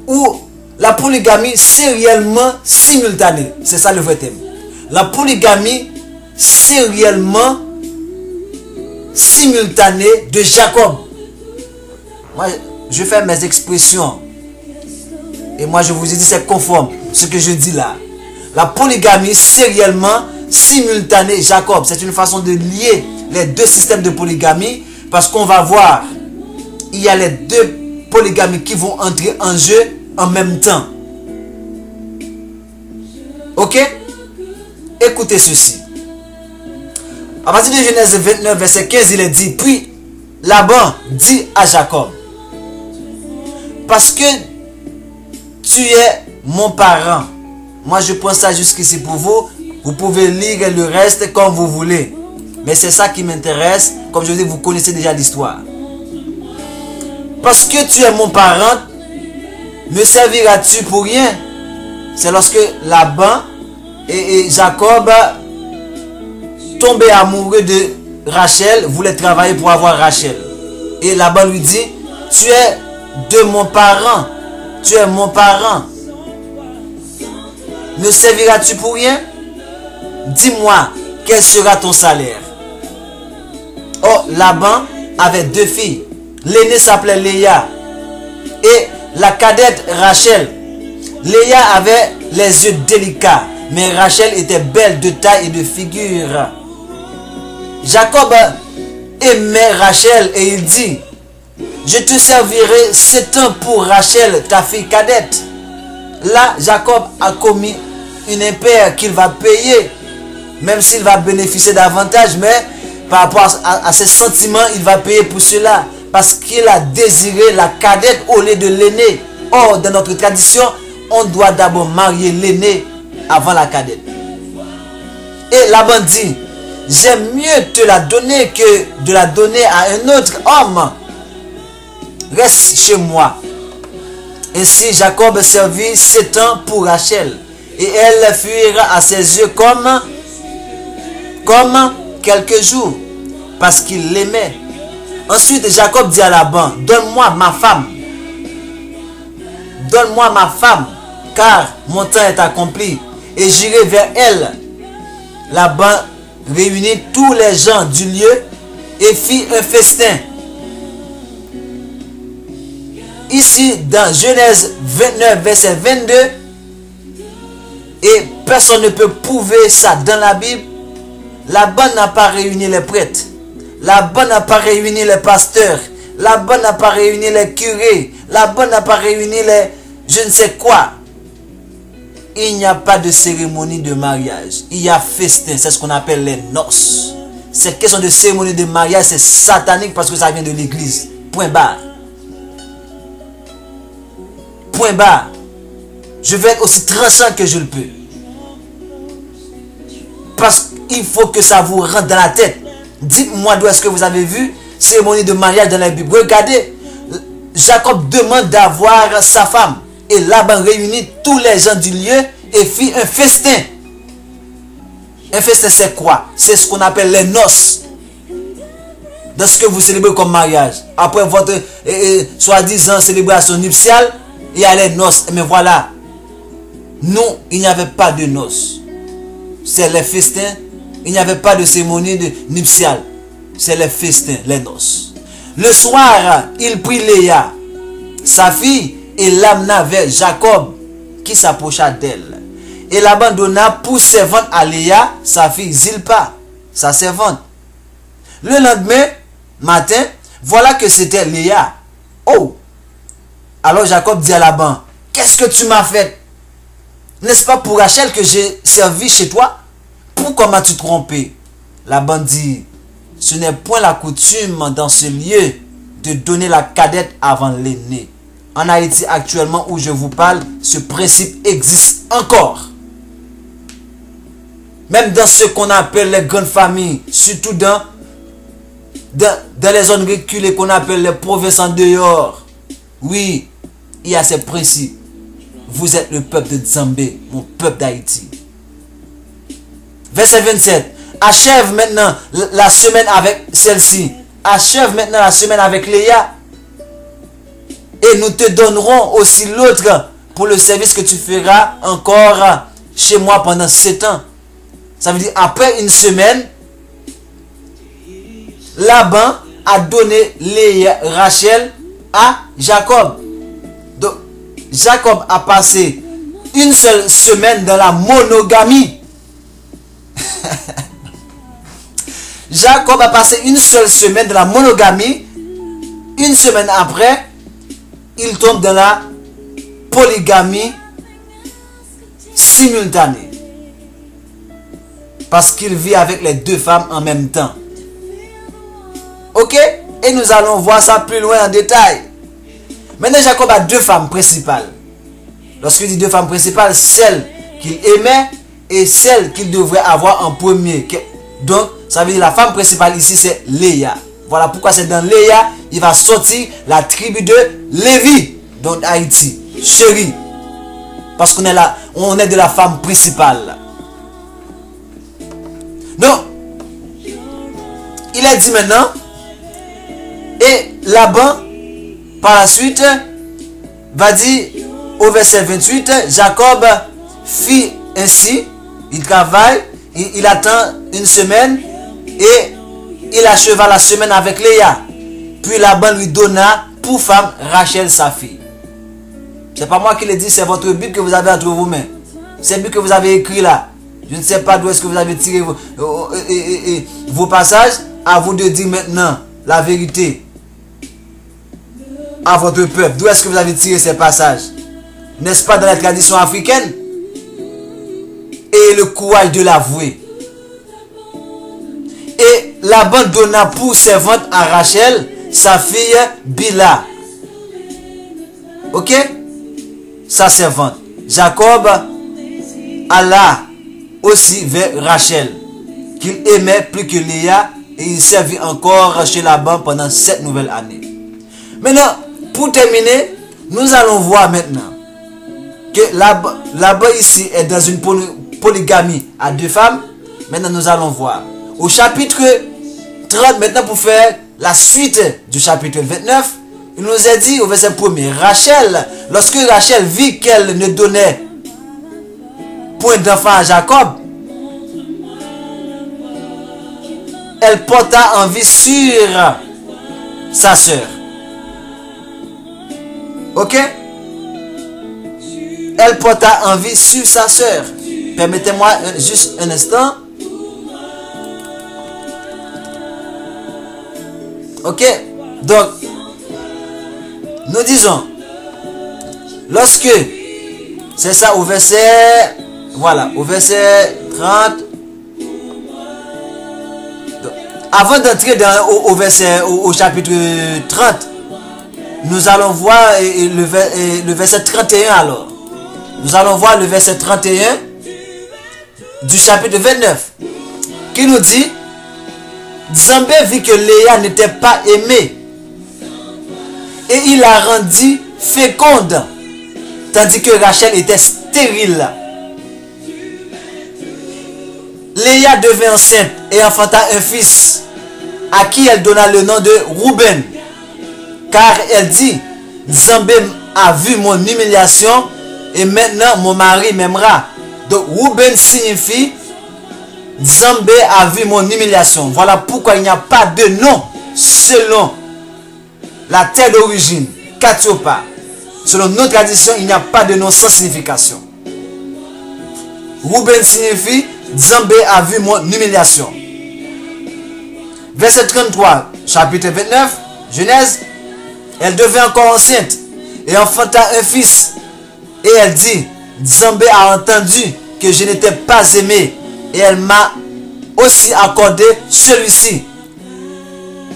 Ou la polygamie sériellement simultanée. C'est ça le vrai thème. La polygamie sériellement simultanée de Jacob. Moi, je fais mes expressions. Et moi, je vous ai dit, c'est conforme ce que je dis là. La polygamie sériellement simultanée Jacob. C'est une façon de lier les deux systèmes de polygamie. Parce qu'on va voir, il y a les deux polygamies qui vont entrer en jeu en même temps. Ok? Écoutez ceci. À partir de Genèse 29, verset 15, il est dit, puis Laban dit à Jacob, parce que tu es mon parent. Moi, je prends ça jusqu'ici pour vous. Vous pouvez lire le reste comme vous voulez. Mais c'est ça qui m'intéresse. Comme je dis, vous connaissez déjà l'histoire. Parce que tu es mon parent, me serviras-tu pour rien? C'est lorsque Laban et Jacob tombaient amoureux de Rachel, voulaient travailler pour avoir Rachel. Et Laban lui dit, tu es de mon parent. Tu es mon parent. Me serviras-tu pour rien? Dis-moi, quel sera ton salaire? Or, Laban avait deux filles. L'aînée s'appelait Léa et la cadette Rachel. Léa avait les yeux délicats, mais Rachel était belle de taille et de figure. Jacob aimait Rachel et il dit, je te servirai 7 ans pour Rachel, ta fille cadette. Là, Jacob a commis une impaire qu'il va payer, même s'il va bénéficier davantage, mais par rapport à ses sentiments, il va payer pour cela, parce qu'il a désiré la cadette au lieu de l'aîné. Or, dans notre tradition, on doit d'abord marier l'aîné avant la cadette. Et Laban dit, j'aime mieux te la donner que de la donner à un autre homme. Reste chez moi. Ainsi, Jacob servit 7 ans pour Rachel. Et elle fuira à ses yeux comme quelques jours, parce qu'il l'aimait. Ensuite, Jacob dit à Laban, donne-moi ma femme. Donne-moi ma femme, car mon temps est accompli, et j'irai vers elle. Laban réunit tous les gens du lieu et fit un festin. Ici, dans Genèse 29, verset 22, et personne ne peut prouver ça dans la Bible, Laban n'a pas réuni les prêtres. Laban n'a pas réuni les pasteurs. Laban n'a pas réuni les curés. Laban n'a pas réuni les je ne sais quoi. Il n'y a pas de cérémonie de mariage. Il y a festin. C'est ce qu'on appelle les noces. Cette question de cérémonie de mariage, c'est satanique parce que ça vient de l'église. Point barre. Point barre. Je vais être aussi tranchant que je le peux. Parce qu'il faut que ça vous rentre dans la tête. Dites-moi d'où est-ce que vous avez vu cérémonie de mariage dans la Bible. Regardez, Jacob demande d'avoir sa femme. Et Laban réunit tous les gens du lieu et fit un festin. Un festin, c'est quoi? C'est ce qu'on appelle les noces. Dans ce que vous célébrez comme mariage. Après votre soi-disant célébration nuptiale, il y a les noces. Mais voilà, non, il n'y avait pas de noces. C'est les festins. Il n'y avait pas de cérémonie de nuptiale. C'est les festins, les noces. Le soir, il prit Léa, sa fille, et l'amena vers Jacob, qui s'approcha d'elle. Et l'abandonna pour servante à Léa, sa fille Zilpa, sa servante. Le lendemain matin, voilà que c'était Léa. Oh! Alors Jacob dit à Laban, qu'est-ce que tu m'as fait? N'est-ce pas pour Rachel que j'ai servi chez toi? Pourquoi m'as-tu trompé? Laban dit, ce n'est point la coutume dans ce lieu de donner la cadette avant l'aîné. En Haïti actuellement où je vous parle, ce principe existe encore. Même dans ce qu'on appelle les grandes familles, surtout dans les zones reculées qu'on appelle les provinces en dehors. Oui, il y a ces principes. Vous êtes le peuple de Nzambé, mon peuple d'Haïti. Verset 27. Achève maintenant la semaine avec celle-ci. Achève maintenant la semaine avec Léa. Et nous te donnerons aussi l'autre pour le service que tu feras encore chez moi pendant 7 ans. Ça veut dire après une semaine, Laban a donné Léa, Rachel à Jacob. Donc Jacob a passé une seule semaine dans la monogamie. Jacob a passé une seule semaine dans la monogamie. Une semaine après, il tombe dans la polygamie simultanée. Parce qu'il vit avec les deux femmes en même temps. Ok? Et nous allons voir ça plus loin en détail. Maintenant, Jacob a deux femmes principales. Lorsqu'il dit deux femmes principales, celle qu'il aimait et celle qu'il devrait avoir en premier. Donc, ça veut dire la femme principale ici, c'est Léa. Voilà pourquoi c'est dans Léa, il va sortir la tribu de Lévi, donc Haïti, chérie. Parce qu'on est là, on est de la femme principale. Donc, il est dit maintenant, et Laban, par la suite, va dire au verset 28, Jacob fit ainsi, il travaille, il attend une semaine, et il acheva la semaine avec Léa. Puis Laban lui donna pour femme Rachel sa fille. C'est pas moi qui le dis, c'est votre Bible que vous avez entre vos mains. C'est la Bible que vous avez écrit là. Je ne sais pas d'où est-ce que vous avez tiré vos passages. À vous de dire maintenant la vérité à votre peuple. D'où est-ce que vous avez tiré ces passages? N'est-ce pas dans la tradition africaine? Et le courage de l'avouer. Et Laban donna pour servante à Rachel sa fille Bila. Ok? Sa servante. Jacob alla aussi vers Rachel, qu'il aimait plus que Léa, et il servit encore chez Laban pendant 7 nouvelles années. Maintenant, pour terminer, nous allons voir maintenant que Laban ici est dans une polygamie à deux femmes. Maintenant, nous allons voir. Au chapitre 30, maintenant pour faire la suite du chapitre 29, il nous est dit au verset 1er, Rachel, lorsque Rachel vit qu'elle ne donnait point d'enfant à Jacob, elle porta envie sur sa sœur. Ok? Elle porta envie sur sa sœur. Permettez-moi juste un instant. Ok? Donc, nous disons, lorsque, c'est ça au verset, voilà, au verset 30. Donc, avant d'entrer au chapitre 30, nous allons voir le verset 31 alors. Nous allons voir le verset 31 du chapitre 29 qui nous dit: Nzambe vit que Léa n'était pas aimée et il la rendit féconde, tandis que Rachel était stérile. Léa devint enceinte et enfanta un fils à qui elle donna le nom de Rouben, car elle dit: Nzambe a vu mon humiliation et maintenant mon mari m'aimera. Donc Rouben signifie Nzambe a vu mon humiliation. Voilà pourquoi il n'y a pas de nom selon la terre d'origine, Katiopa. Selon nos traditions, il n'y a pas de nom sans signification. Rouben signifie Nzambe a vu mon humiliation. Verset 33, chapitre 29, Genèse. Elle devint encore enceinte et enfanta un fils. Et elle dit: Nzambe a entendu que je n'étais pas aimé et elle m'a aussi accordé celui-ci.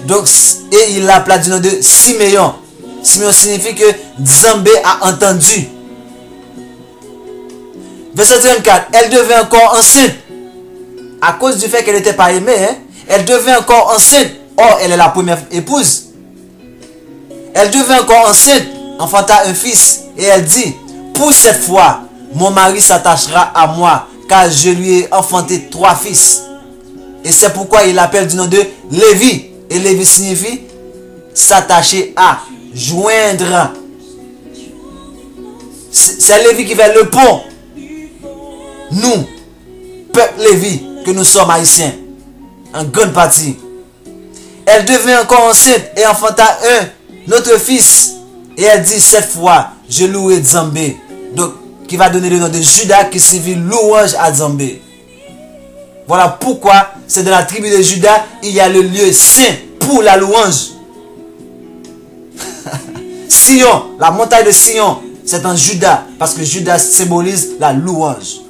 Donc, et il l'appela du nom de Siméon. Siméon signifie que Nzambe a entendu. Verset 34. Elle devint encore enceinte. À cause du fait qu'elle n'était pas aimée, elle devint encore enceinte. Or, elle est la première épouse. Elle devint encore enceinte, enfanta un fils. Et elle dit: pour cette fois, mon mari s'attachera à moi, car je lui ai enfanté 3 fils. Et c'est pourquoi il l'appelle du nom de Lévi. Et Lévi signifie s'attacher à, joindre. C'est Lévi qui fait le pont. Nous, peuple Lévi, que nous sommes haïtiens, en grande partie. Elle devint encore enceinte et enfanta notre fils. Et elle dit: cette fois, je louerai Nzambe. Donc, qui va donner le nom de Judas, qui signifie louange à Nzambe. Voilà pourquoi c'est dans la tribu de Judas, il y a le lieu saint pour la louange. Sion, la montagne de Sion, c'est en Judas, parce que Judas symbolise la louange.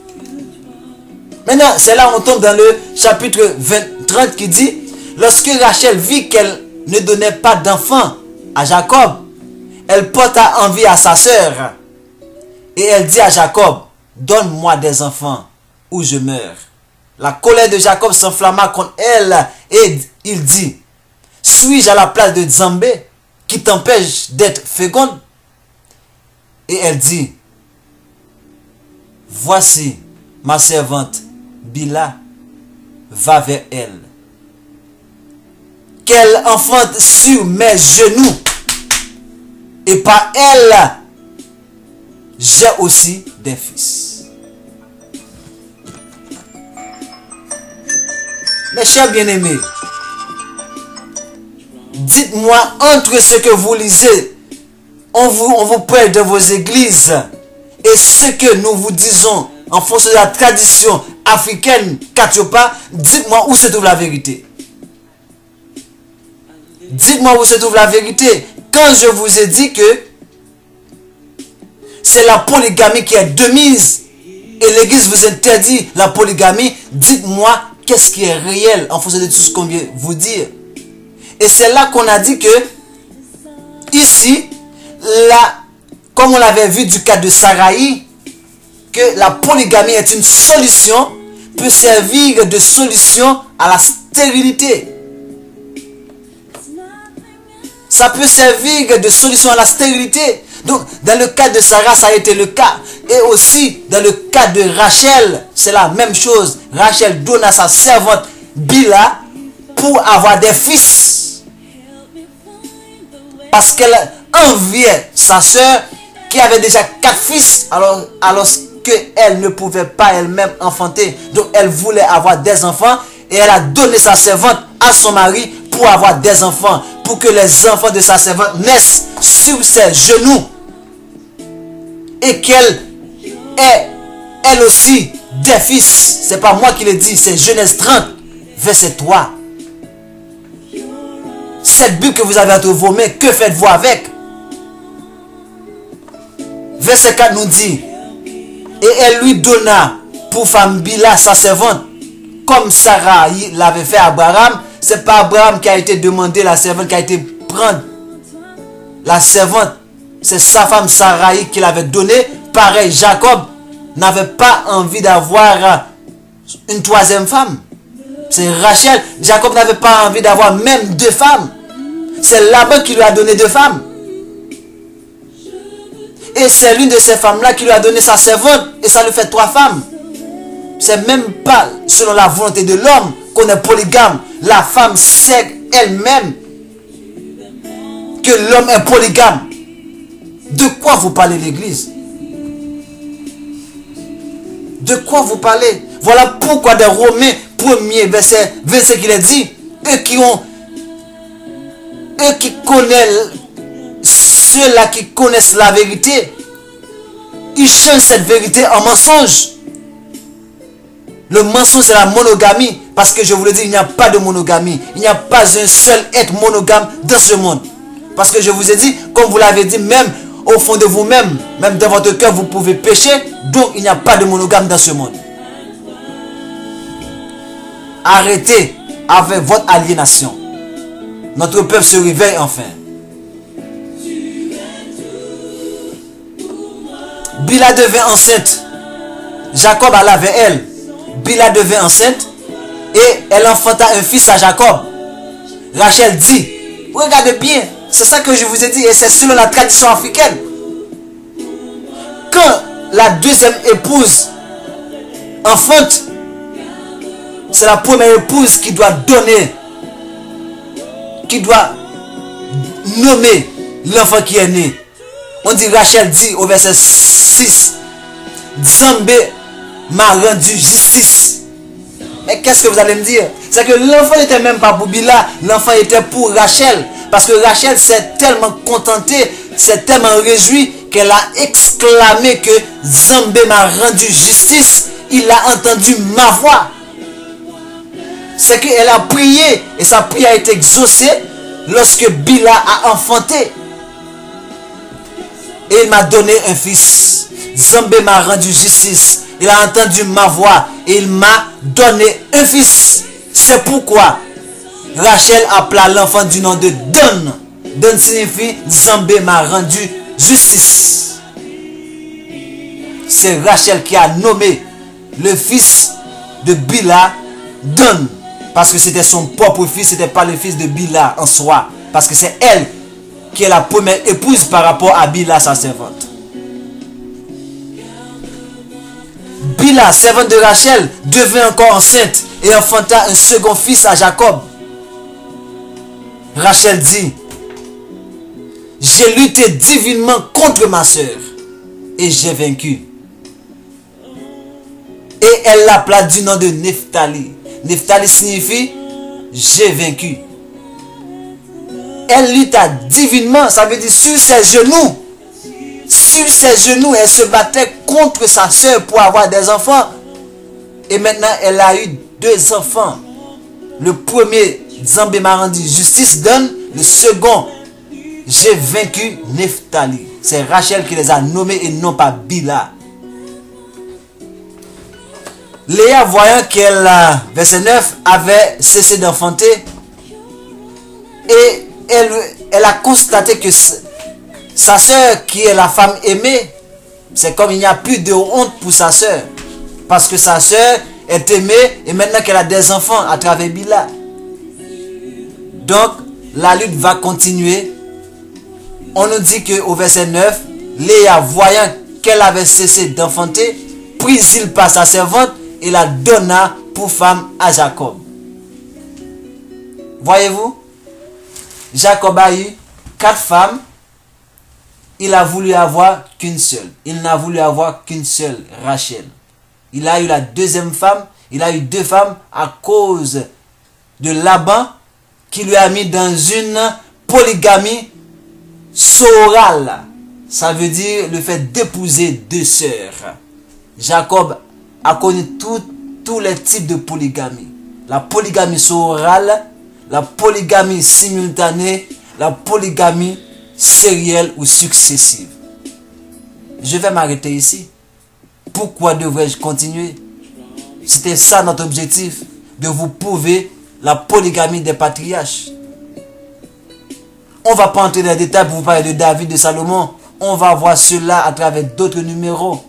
Maintenant, c'est là où on tombe dans le chapitre 30 qui dit: lorsque Rachel vit qu'elle ne donnait pas d'enfant à Jacob, elle porta envie à sa sœur. Et elle dit à Jacob: donne-moi des enfants ou je meurs. La colère de Jacob s'enflamma contre elle et il dit: suis-je à la place de Nzambe qui t'empêche d'être féconde? Et elle dit: voici ma servante Bila, va vers elle, qu'elle enfante sur mes genoux, et par elle j'ai aussi des fils. Mes chers bien-aimés, dites-moi, entre ce que vous lisez, on vous prête dans vos églises, et ce que nous vous disons en fonction de la tradition africaine Katiopa, dites-moi où se trouve la vérité. Dites-moi où se trouve la vérité. Quand je vous ai dit que c'est la polygamie qui est de mise et l'église vous interdit la polygamie, dites-moi qu'est-ce qui est réel en fonction de tout ce qu'on vient vous dire. Et c'est là qu'on a dit que ici, là, comme on l'avait vu du cas de Saraï, que la polygamie est une solution, peut servir de solution à la stérilité. Ça peut servir de solution à la stérilité. Donc, dans le cas de Sarah, ça a été le cas. Et aussi, dans le cas de Rachel, c'est la même chose. Rachel donne à sa servante Bila pour avoir des fils. Parce qu'elle enviait sa soeur qui avait déjà 4 fils, alors qu'elle ne pouvait pas elle-même enfanter. Donc, elle voulait avoir des enfants et elle a donné sa servante à son mari pour avoir des enfants, pour que les enfants de sa servante naissent sur ses genoux et qu'elle ait elle aussi des fils. C'est pas moi qui le dis, c'est Genèse 30 verset 3. cette Bible que vous avez entre vos mains, que faites-vous avec? Verset 4 nous dit, et elle lui donna pour femme Bila sa servante, comme Sarah l'avait fait à Abraham. C'est pas Abraham qui a été demandé la servante, qui a été prendre la servante. C'est sa femme Sarai qui l'avait donné. Pareil, Jacob n'avait pas envie d'avoir une troisième femme. C'est Rachel. Jacob n'avait pas envie d'avoir même deux femmes. C'est Laban qui lui a donné deux femmes. Et c'est l'une de ces femmes-là qui lui a donné sa servante. Et ça lui fait trois femmes. C'est même pas selon la volonté de l'homme qu'on est polygame. La femme sait elle-même que l'homme est polygame. De quoi vous parlez l'église? De quoi vous parlez? Voilà pourquoi dans Romains 1er verset 25 il est dit, eux qui connaissent, ceux-là qui connaissent la vérité, ils changent cette vérité en mensonge. Le mensonge c'est la monogamie. Parce que je vous le dis, il n'y a pas de monogamie. Il n'y a pas un seul être monogame dans ce monde. Parce que je vous ai dit, comme vous l'avez dit, même au fond de vous-même, même dans votre cœur, vous pouvez pécher. Donc il n'y a pas de monogame dans ce monde. Arrêtez avec votre aliénation. Notre peuple se réveille enfin. Bila devint enceinte. Jacob alla vers elle. Bila devint enceinte et elle enfanta un fils à Jacob. Rachel dit, regardez bien, c'est ça que je vous ai dit et c'est selon la tradition africaine. Quand la deuxième épouse enfante, c'est la première épouse qui doit donner, qui doit nommer l'enfant qui est né. On dit, Rachel dit au verset 6, Nzambe m'a rendu justice. Mais qu'est-ce que vous allez me dire? C'est que l'enfant n'était même pas pour Bila, l'enfant était pour Rachel. Parce que Rachel s'est tellement contentée, s'est tellement réjouie qu'elle a exclamé que Nzambe m'a rendu justice. Il a entendu ma voix. C'est qu'elle a prié et sa prière a été exaucée lorsque Bila a enfanté. Et il m'a donné un fils. Nzambe m'a rendu justice. Il a entendu ma voix et il m'a donné un fils. C'est pourquoi Rachel appela l'enfant du nom de Don. Don signifie Nzambe m'a rendu justice. C'est Rachel qui a nommé le fils de Bila Don. Parce que c'était son propre fils, ce n'était pas le fils de Bila en soi. Parce que c'est elle qui est la première épouse par rapport à Bila, sa servante. Bila, servante de Rachel, devint encore enceinte et enfanta un second fils à Jacob. Rachel dit, j'ai lutté divinement contre ma soeur et j'ai vaincu. Et elle l'appela du nom de Nephtali. Nephtali signifie j'ai vaincu. Elle lutta divinement, ça veut dire sur ses genoux. Sur ses genoux, elle se battait contre sa soeur pour avoir des enfants. Et maintenant, elle a eu deux enfants. Le premier, Nzambe m'a rendu justice, donne. Le second, j'ai vaincu Nephtali. C'est Rachel qui les a nommés et non pas Bila. Léa, voyant qu'elle, verset 9, avait cessé d'enfanter, et elle a constaté que sa soeur, qui est la femme aimée, c'est comme il n'y a plus de honte pour sa soeur. Parce que sa soeur est aimée et maintenant qu'elle a des enfants à travers Bila. Donc, la lutte va continuer. On nous dit qu'au verset 9, Léa, voyant qu'elle avait cessé d'enfanter, prit par sa servante et la donna pour femme à Jacob. Voyez-vous, Jacob a eu 4 femmes. Il a voulu avoir qu'une seule. Il n'a voulu avoir qu'une seule, Rachel. Il a eu la deuxième femme. Il a eu 2 femmes à cause de Laban qui lui a mis dans une polygamie sorale. Ça veut dire le fait d'épouser 2 sœurs. Jacob a connu tous les types de polygamie. La polygamie sorale, la polygamie simultanée, la polygamie sérielle ou successive. Je vais m'arrêter ici. Pourquoi devrais-je continuer? C'était ça notre objectif, de vous prouver la polygamie des patriarches. On ne va pas entrer dans les détails pour vous parler de David, de Salomon. On va voir cela à travers d'autres numéros.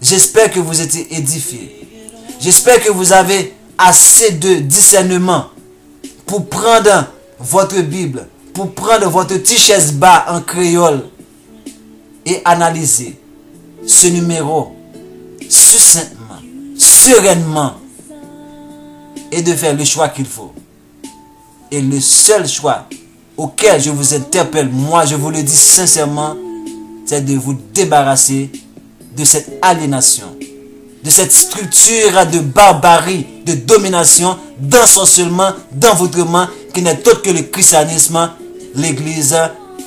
J'espère que vous êtes édifiés. J'espère que vous avez assez de discernement pour prendre votre Bible, pour prendre votre t-shirt bas en créole et analyser ce numéro succinctement, sereinement et de faire le choix qu'il faut. Et le seul choix auquel je vous interpelle, moi je vous le dis sincèrement, c'est de vous débarrasser de cette aliénation, de cette structure de barbarie, de domination, d'ensorcellement, d'envoûtement, qui n'est autre que le christianisme, l'église,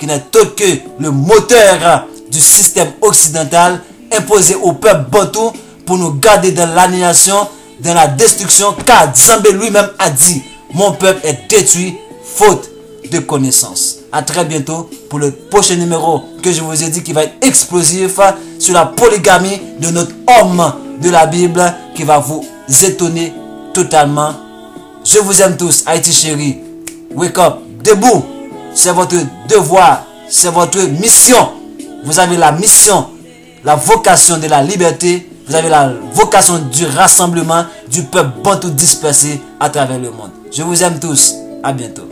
qui n'est autre que le moteur du système occidental imposé au peuple bantou pour nous garder dans l'aliénation, dans la destruction, car Zambé lui-même a dit, mon peuple est détruit faute de connaissance. À très bientôt pour le prochain numéro que je vous ai dit qui va être explosif sur la polygamie de notre homme de la Bible qui va vous étonner totalement. Je vous aime tous, Haïti chéri. Wake up, debout. C'est votre devoir, c'est votre mission. Vous avez la mission, la vocation de la liberté. Vous avez la vocation du rassemblement du peuple bantou dispersé à travers le monde. Je vous aime tous. À bientôt.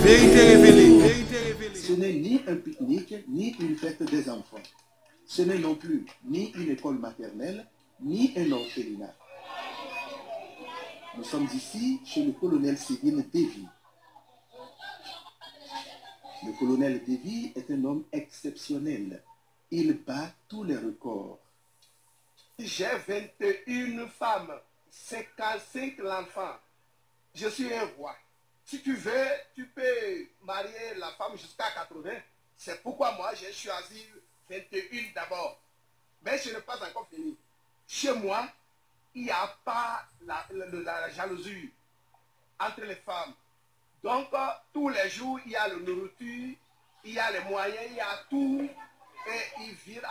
Vérité révélée. Vérité révélée. Ce n'est ni un pique-nique, ni une fête des enfants. Ce n'est non plus ni une école maternelle, ni un orphelinat. Nous sommes ici chez le colonel civil Davy. Le colonel Davy est un homme exceptionnel. Il bat tous les records. J'ai 21 femmes, 55 enfants. Je suis un roi. Si tu veux, tu peux marier la femme jusqu'à 80. C'est pourquoi moi, j'ai choisi 21 d'abord. Mais je n'ai pas encore fini. Chez moi, il n'y a pas la jalousie entre les femmes. Donc, tous les jours, il y a la nourriture, il y a les moyens, il y a tout. Et ils vivent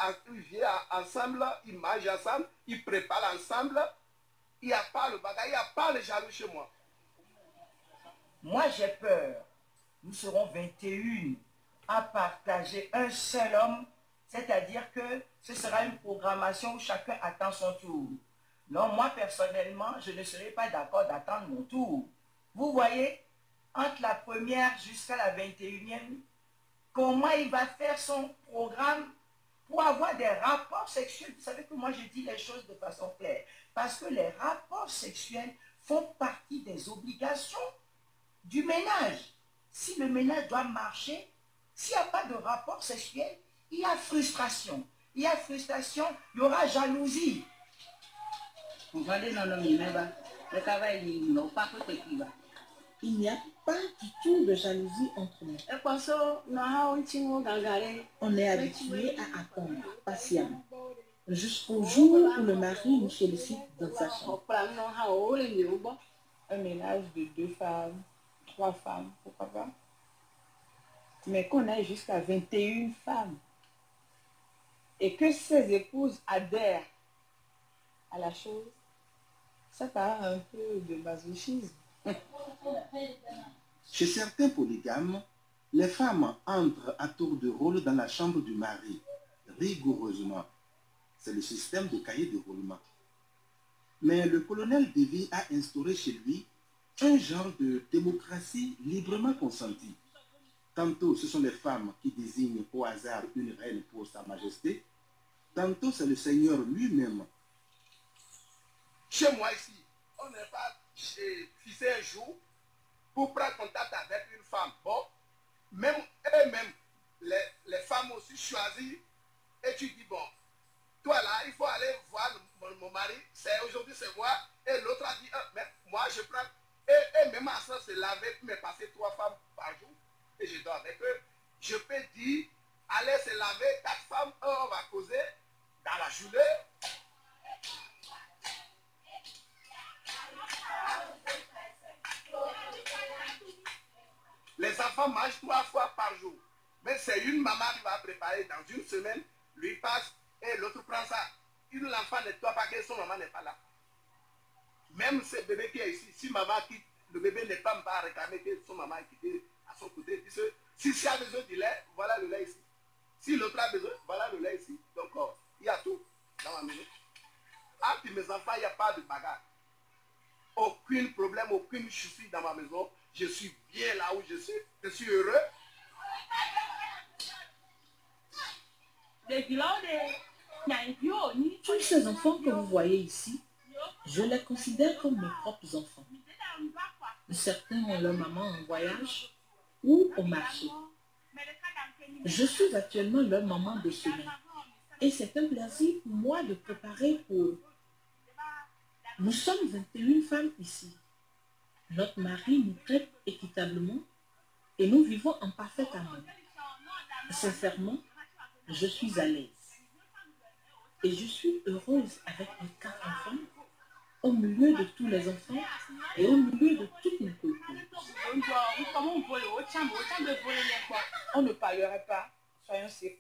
ensemble, ils mangent ensemble, ils préparent ensemble. Il n'y a pas le bagage, il n'y a pas le jaloux chez moi. Moi, j'ai peur. Nous serons 21 à partager un seul homme, c'est-à-dire que ce sera une programmation où chacun attend son tour. Non, moi, personnellement, je ne serai pas d'accord d'attendre mon tour. Vous voyez, entre la première jusqu'à la 21e, comment il va faire son programme pour avoir des rapports sexuels. Vous savez que moi, je dis les choses de façon claire. Parce que les rapports sexuels font partie des obligations du ménage. Si le ménage doit marcher, s'il n'y a pas de rapport sexuel, il y a frustration. Il y a frustration, il y aura jalousie. Il n'y a pas du tout de jalousie entre nous. On est habitué à attendre patiemment jusqu'au jour où le mari nous sollicite dans sa chambre. Un ménage de 2 femmes, 3 femmes, pourquoi pas. Mais qu'on ait jusqu'à 21 femmes. Et que ces épouses adhèrent à la chose, ça part un peu de masochisme. Chez certains polygames, les femmes entrent à tour de rôle dans la chambre du mari, rigoureusement. C'est le système de cahier de roulement. Mais le colonel Davy a instauré chez lui un genre de démocratie librement consentie. Tantôt, ce sont les femmes qui désignent au hasard une reine pour sa majesté. Tantôt, c'est le Seigneur lui-même. Chez moi ici, on n'est pas fixé un jour pour prendre contact avec une femme. Bon, même eux-mêmes, les femmes aussi choisissent et tu dis, bon, toi là, il faut aller voir mon mari, aujourd'hui c'est moi, et l'autre a dit, mais moi je prends, et même à ça, c'est laver, me passer 3 femmes par jour, et je dors avec eux. Je peux dire, allez se laver, 4 femmes, on va causer dans la journée. l'enfant mange 3 fois par jour. Mais c'est une maman qui va préparer dans une semaine, lui passe et l'autre prend ça. L'enfant ne doit pas que son maman n'est pas là. Même ce bébé qui est ici, si maman quitte, le bébé n'est pas réclamer que son maman est quittée à son côté. Si tu as besoin du lait, voilà le lait ici. Si l'autre a besoin, voilà le lait ici. Donc, il y a tout dans ma maison. Entre mes enfants, il n'y a pas de bagarre. Aucun problème, aucune souci dans ma maison. Je suis bien là où je suis. Je suis heureux. Tous ces enfants que vous voyez ici, je les considère comme mes propres enfants. Certains ont leur maman en voyage ou au marché. Je suis actuellement leur maman de semaine. Et c'est un plaisir pour moi de préparer pour eux. Nous sommes 21 femmes ici. Notre mari nous traite équitablement et nous vivons en parfait amour. Sincèrement, je suis à l'aise. Et je suis heureuse avec mes 4 enfants, au milieu de tous les enfants et au milieu de toutes mes copines. On ne parlerait pas, soyons sérieux.